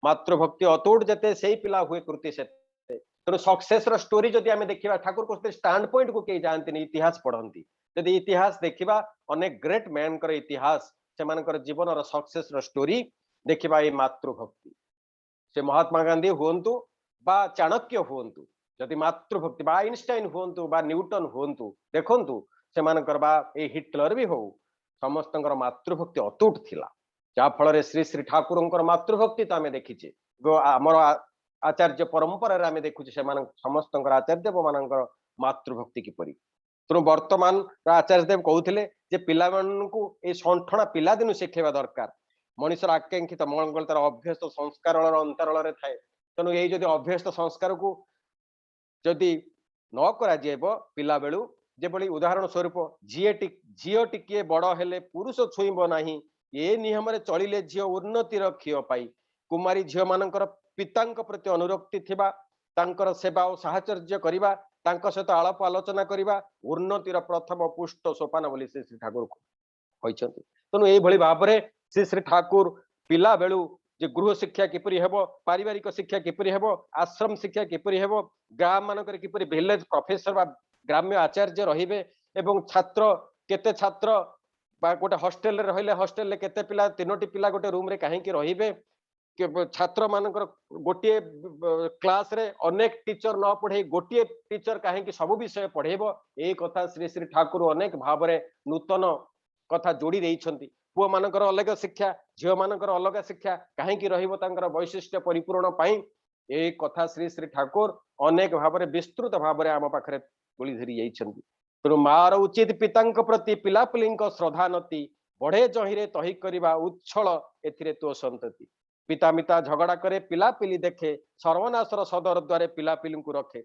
मातृभक्ति अतुट जेते सेही पिला हुए कृति से तेणु सक्सेस रो स्टोरी जदि आमे देखिबा ठाकुर कहते स्टैंड पॉइंट को कई जानती इतिहास पढ़ती जदि इतिहास देखिबा अनेक ग्रेट मैन कर इतिहास से मानकर जीवन रो सक्सेस रो स्टोरी देखिबा ए मातृभक्ति से महात्मा गांधी हुंतु बा चाणक्य हुंतु जदि मातृभक्ति बा आइनस्टाइन हुंतु बा न्यूटन हुंतु देखंतु से मानकर बा ए हिटलर भी हो समस्तंकर मातृभक्ति अतुट थिला जा फल श्री श्री ठाकुर मातृभक्ति तो आम देखीचे आमर आचार्य परंपरा आम देखुचे समस्त आचार्य मान मातृभक्ति किपरि तेणु वर्तमान आचार्य देव कहते पिला संठणा पिला दिन शिखेवा दरकार मनुष्यर आकांक्षित मंगल तार अभ्यस्त संस्कार अंतराल थाए तेणु ये जदि अभ्यस्त संस्कार को जदि न करा पिला बेलू जेभली उदाहरण स्वरूप झील टिके बड़ हेले पुरुष छुईब नाही ये नियम रे चलिले झील उन्नतिर क्षीय पाई कुमारी झील मानकर पितांक प्रति अनुरक्ति थिबा तांकर सेवा और साहचर्य करिबा तांक सहित आलाप आलोचना करिबा उन्नतिर प्रथम पुष्ट सोपान बोली श्री श्री ठाकुर कहते तेणु ये भाव में श्री श्री ठाकुर पिला बेलू जे गृह शिक्षा किपरि हेबो पारिवारिक शिक्षा किपरि हेबो आश्रम शिक्षा किपरि हेबो गाँ मानकर किपरि विलेज प्रोफेसर बा ग्राम्य आचार्य रहिबे एवं छात्र केते छात्र बा गोटे हॉस्टेल रे रहिले हॉस्टेल रे केते पिला तीनोटी पिला गोटे रूम रे काहे कि रहिबे छात्र मानकर गोटे क्लास रे अनेक टीचर न पढ़े गोटे टीचर काहे कि सब विषय पढ़ेबो ए कथा श्री श्री ठाकुर अनेक भाव में नूतन कथा जोड़ी देइछंती पुओ मानकर अलग शिक्षा झील मानकर अलग शिक्षा कहीं रही वैशिष्ट्य परिपूर्ण पाई ए कथा श्री श्री ठाकुर अनेक भाव में विस्तृत भाव में आम पाखे गोली धरी जाइछंती तेणु मार उचित पितांक प्रति पिलापिली श्रद्धा नती बढ़े जहिरे तही करवा उच्छल एथिरे तो संतति पिता मिता झगड़ा करे पिलापिली देखे सर्वनाशर सदर द्वारे पिलापिली को रखे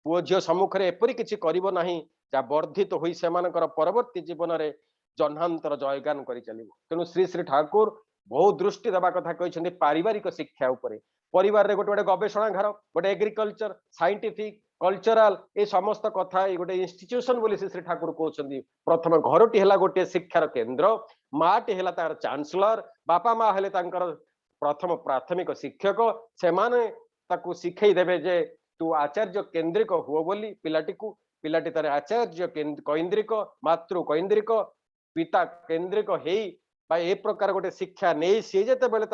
पुओ झील सम्मुखें एपरी किछि करिबो नाही जा वर्धित होई सेमानकर परवर्ती जीवन में जन्हांतर जयगान कर चलिबो तेणु श्री श्री ठाकुर बहुत दृष्टि देवा कथा कहते पारिवारिक शिक्षा उपरे परिवार रे गोटे गोटे गवेषणागार गोटे एग्रीकल्चर साइंटिफिक कल्चरल ए समस्त कथा गोटे इंस्टीट्यूशन बोली श्री श्री ठाकुर कहते प्रथम घरटी है गोटे शिक्षार केन्द्र माटी है तार चांसलर बापा माँ हेले तांकर प्रथम प्राथमिक शिक्षक से माने ताकू शिखई देबे जे तू आचार्य केन्द्रिक हुओ बोली पिलाटी तार आचार्य कैन्द्रिक मातृ कैन्द्रिक पिता केन्द्रिक ए प्रकार गोटे शिक्षा नहीं सी जिते बेले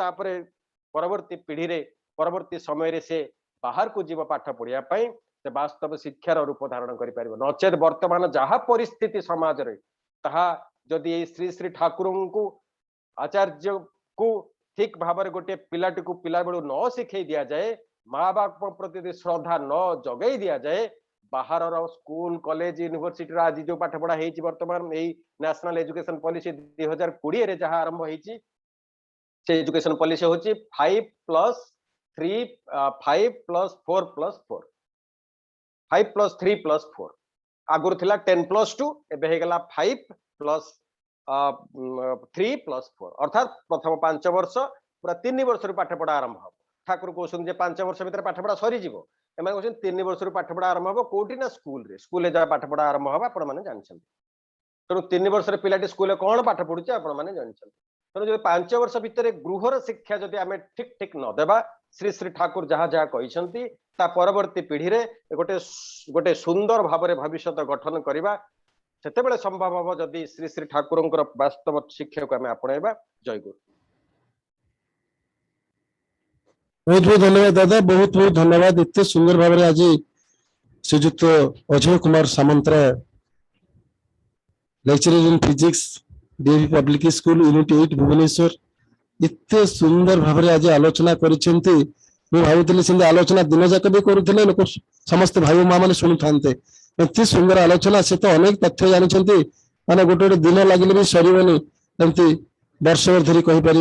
परवर्ती पीढ़ी रे परवर्ती समय रे से बाहर को जीव पाठ पढ़िया से वास्तव शिक्षार रूप धारण कर नचेत वर्तमान जहाँ परिस्थिति समाज रे ताहा जदि श्री श्री ठाकुर को आचार्य को ठीक भाव में गोटे पिलाटी को पिला बेलू न शिखई दि जाए माँ बाप प्रति श्रद्धा न जगई दि जाए बाहर स्कूल कॉलेज यूनिवर्सिटी आज जो पाठ पढ़ा है वर्तमान यही नेशनल एजुकेशन पॉलिसी 2020 रे जहाँ आरंभ होती से एजुकेशन पॉलिसी होची 5+3 5+4+4 5+3+4 आगुर थिला 10+2 एबे हे गला 5+3+4 अर्थात प्रथम 5 वर्ष पूरा 3 वर्ष पाठ पढ़ा आरंभ हो ठाकुर कहते 5 वर्ष भीतर पाठपढ़ा सरी जीवो एम कहते 3 वर्ष पाठपढ़ा आरंभ हम कौटी ना स्कूल जहाँ पाठपढ़ा आरंभ हम आपने जानते तेणु 3 वर्ष पिलाटी स्कूल कौन पाठ पढ़ुचे आपने जानते तेणु जो 5 वर्ष भितर गृहर शिक्षा जदि आम ठीक ठीक नदेबा श्री श्री ठाकुर जहाँ जहाँ कहते परवर्ती पीढ़ी रे गोटे गोटे सुंदर भाव भविष्य गठन करवा से संभव हम जदि श्री श्री ठाकुर वास्तव शिक्षा को आम आपणेबा। जय गुरु। बहुत बहुत धन्यवाद दादा, बहुत बहुत धन्यवाद। इतने सुंदर भाव आज श्रीजुक्त Ajay Kumar Samantaray lecturer in physics DAV public school unit 8 Bhubaneswar इतने सुंदर भाव आज आलोचना करिसेंती। मैं भावुଥିଲି आलोचना दिन जाक भी करुले लोक समस्त भाई माँ मैंने शुणु था एत सुंदर आलोचना से तो अनेक तथ्य जानते माने गोटे गोटे दिन लगे भी सरबनी एमती वर्ष धरी कहीपर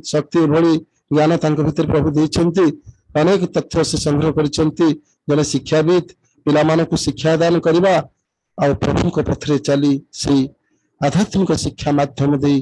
शक्ति एभली ज्ञान तांको भीतर प्रभु देइछन्ति अनेक तथ्य से संग्रह करिसेंति। जने शिक्षाविद पिलामानकु शिक्षा दान करबा आ प्रभु को पथरे चली से आध्यात्मिक शिक्षा माध्यम दे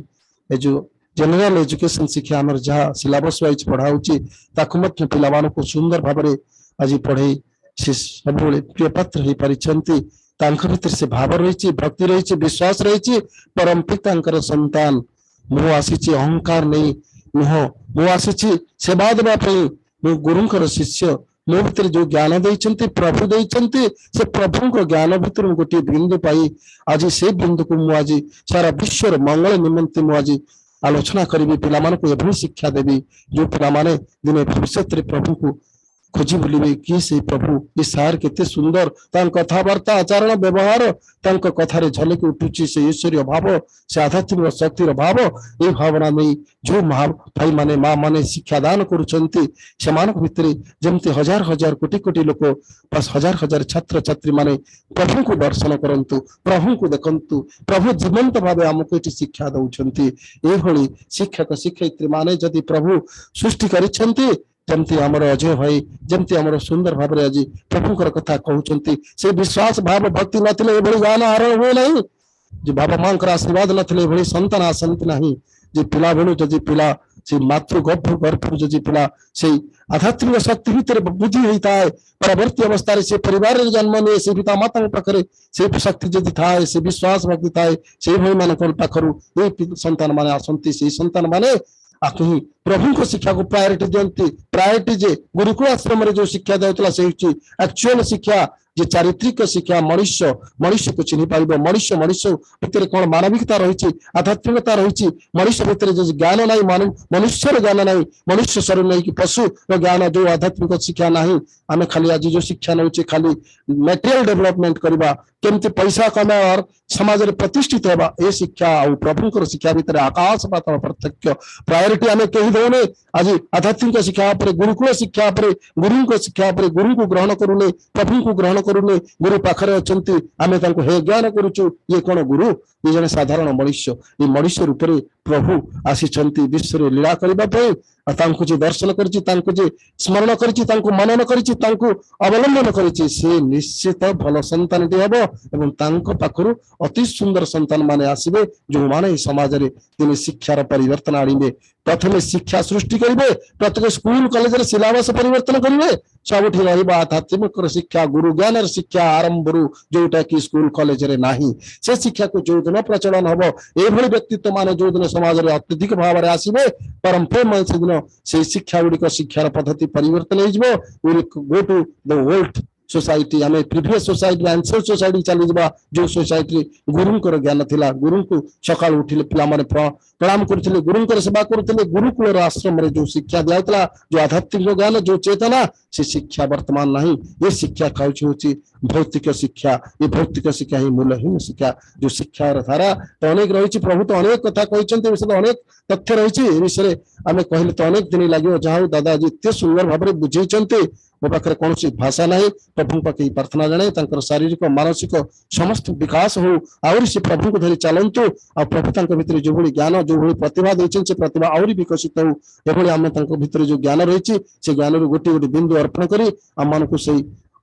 ए जो जनरल एजुकेशन शिक्षा हमर जहाँ सिलेबस वाइज पढ़ाउची ताकु मध्य पिलामानकु सुंदर भाबरे आज पढ़े से सब प्रिय पात्र हो पारिछन्ति। तांको भीतर से भाव रही भक्ति रही विश्वास रही परम पितांकर संतान मु आसी अहंकार नहीं नुह मु आसी सेवा देवाई मु गुरुंकर शिष्य मो भीतर जो ज्ञान देइछन्ति प्रभु देइछन्ति से प्रभु को ज्ञान भीतर गोटे बिंदु पाई आज से बिंदु को मु आज सारा विश्व मंगल निमंते मु आज आलोचना करी पिला को एभली शिक्षा देवी जो पिला माने दिने भविष्य प्रभु को खोजी बुलिबे कि से प्रभु ये सार केते सुंदर तान कथावार्ता आचरण व्यवहार तांको कथारे झलक उठुची से ईश्वरीय भाव से आध्यात्मिक शक्तिर भाव ये भावना नहीं जो महा भाई माने माँ माने शिक्षा दान करुछन्ति सेमानक भितरे जेमति हजार हजार कोटी कोटी लोक बस हजार हजार छात्र छात्री माने प्रभु को दर्शन करंतु प्रभु को देखंतु प्रभु जीवंत भावे हमको एटी शिक्षा दउछन्ति। ए भली शिक्षक शिक्षयित्री माने जदि प्रभु सृष्टि करिछन्ति जमती आमर अजय भाई जमती आमर सुंदर भाव आज प्रभुकर कथा कहते से विश्वास भाव भक्ति नथिले एभली ज्ञान आरोह हुए नहीं जो बाबा माँ आशीर्वाद नथिले एभली संतान आसंती नहीं जे पिला बेलू जदि पिला से मातृ गर्भ जदि पिला से आध्यात्मिक शक्ति भीतर बुद्धि होता है परवर्ती अवस्था से परिवार जन्म निये से पिता माता पाखे से शक्ति जदि थाए से विश्वास भक्ति थाए से भाई मान पाखर ये संतान माने आसंती से संतान माने कहीं प्रभु को शिक्षा को प्रायोरिटी दियंती प्रायोरिटी जे गुरुकुल आश्रम जो शिक्षा दिया से एक्चुअल शिक्षा जे चारित्रिक शिक्षा मनुष्य मनुष्य को चिन्ह पार मनुष्य मनुष्य भितर कौन मानविकता रही आध्यात्मिकता रही मनुष्य भितर जो ज्ञान ना मनुष्य ज्ञान ना मनुष्य शरीर नहीं कि पशु ज्ञान जो आध्यात्मिक शिक्षा ना आम खाली आज जो शिक्षा नौचे खाली मटेरियल डेवलपमेंट करवा केमती पैसा कमा और समाज में प्रतिष्ठित होगा ये शिक्षा और प्रभुंकर शिक्षा भितर आकाश पाताल पार्थक्य प्रायोरिटी आम कहीं दौने आज आध्यात्मिक शिक्षा गुरुकुल शिक्षा गुरु शिक्षा गुरु को ग्रहण करूने प्रभु को ग्रहण करूने गुरु पाखरे अछंती आमे तांको हे ज्ञान करूचु ये कौन गुरु ये जने साधारण मनुष्य ये मनुष्य रूप में प्रभु आसीचंती विश्व लीला करबा पे तांको जे दर्शन करछि तांको जे स्मरण करछि तांको मनन करछि तांको अवलंबन करछि से निश्चित भल संतान टी हबो एवं तांको पाखरु अति सुंदर संतान माने आसीबे जो माने समाज रे तिने शिक्षार परिवर्तन आनिबे प्रथमे शिक्षा सृष्टि करिवे प्रत्येक स्कूल कॉलेज रे सिलेबस परिवर्तन करिवे सबुठी रहिबा आध्यात्मिक शिक्षा गुरु ज्ञान शिक्षा आरंभ जोटा कि स्कूल कॉलेज रे नाही से शिक्षा को जो दिन प्रचलन हबो एभली व्यक्तित्व माने जो दिन समाज रे अत्यधिक भाव रे आसीबे परम प्रेम से दिन से शिक्षा गुडी शिक्षार पद्धति परिवर्तन हो जिवो will go to the world society आम प्रिवियस सोसाइटी आंसर सोसाइटी चली जा जो सोसाइटी गुरुंकर ज्ञान थिला गुरु को सका उठिले पिला माने प्रणाम करथिले गुरुंकर सेवा करथिले गुरुकुल आश्रम रे जो शिक्षा दियातला जो आध्यात्मिक ज्ञान जो चेतना से शिक्षा वर्तमान नहीं ये शिक्षा खाउछि होछि भौतिक शिक्षा ये भौतिक शिक्षा ही मूल्यहीन शिक्षा जो शिक्षा धारा तो अनेक रही प्रभु तो अनेक कथा कहते विषय अनेक तथ्य रही विषय आम कहले तो अनेक दिन लगे जहाँ दादा आज एत सुंदर भाव में बुझे मो पाखे कौन भाषा ना प्रभु पाखे प्रार्थना जनाए शारीरिक मानसिक समस्त विकास हो आउरी से प्रभु को धरी चलतु आ प्रभु भितर जो भाई ज्ञान जो भाई प्रतिभा देते से प्रतिभा आउरी विकसित हो एभली आम भीतर जो ज्ञान रही से ज्ञान गोटे गोटे बिंदु अर्पण कर आम मानक से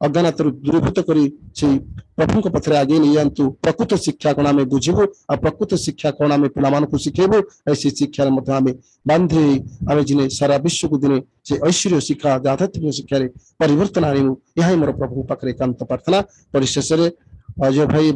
अज्ञानता दूरीभूत करी से प्रभु पथरे आगे नहीं जातु प्रकृत शिक्षा कौन आम बुझू आ प्रकृत शिक्षा कौन आम पिला शिखेबू ऐसी शिक्षा आम बांधे आम जिने सारा विश्व को दिने से ऐश्वर्य शिक्षा आध्यात्मिक शिक्षा परिवर्तन आणिबू यह मोर प्रभु पाखे एकांत प्रार्थना। परिशेष अजय भाई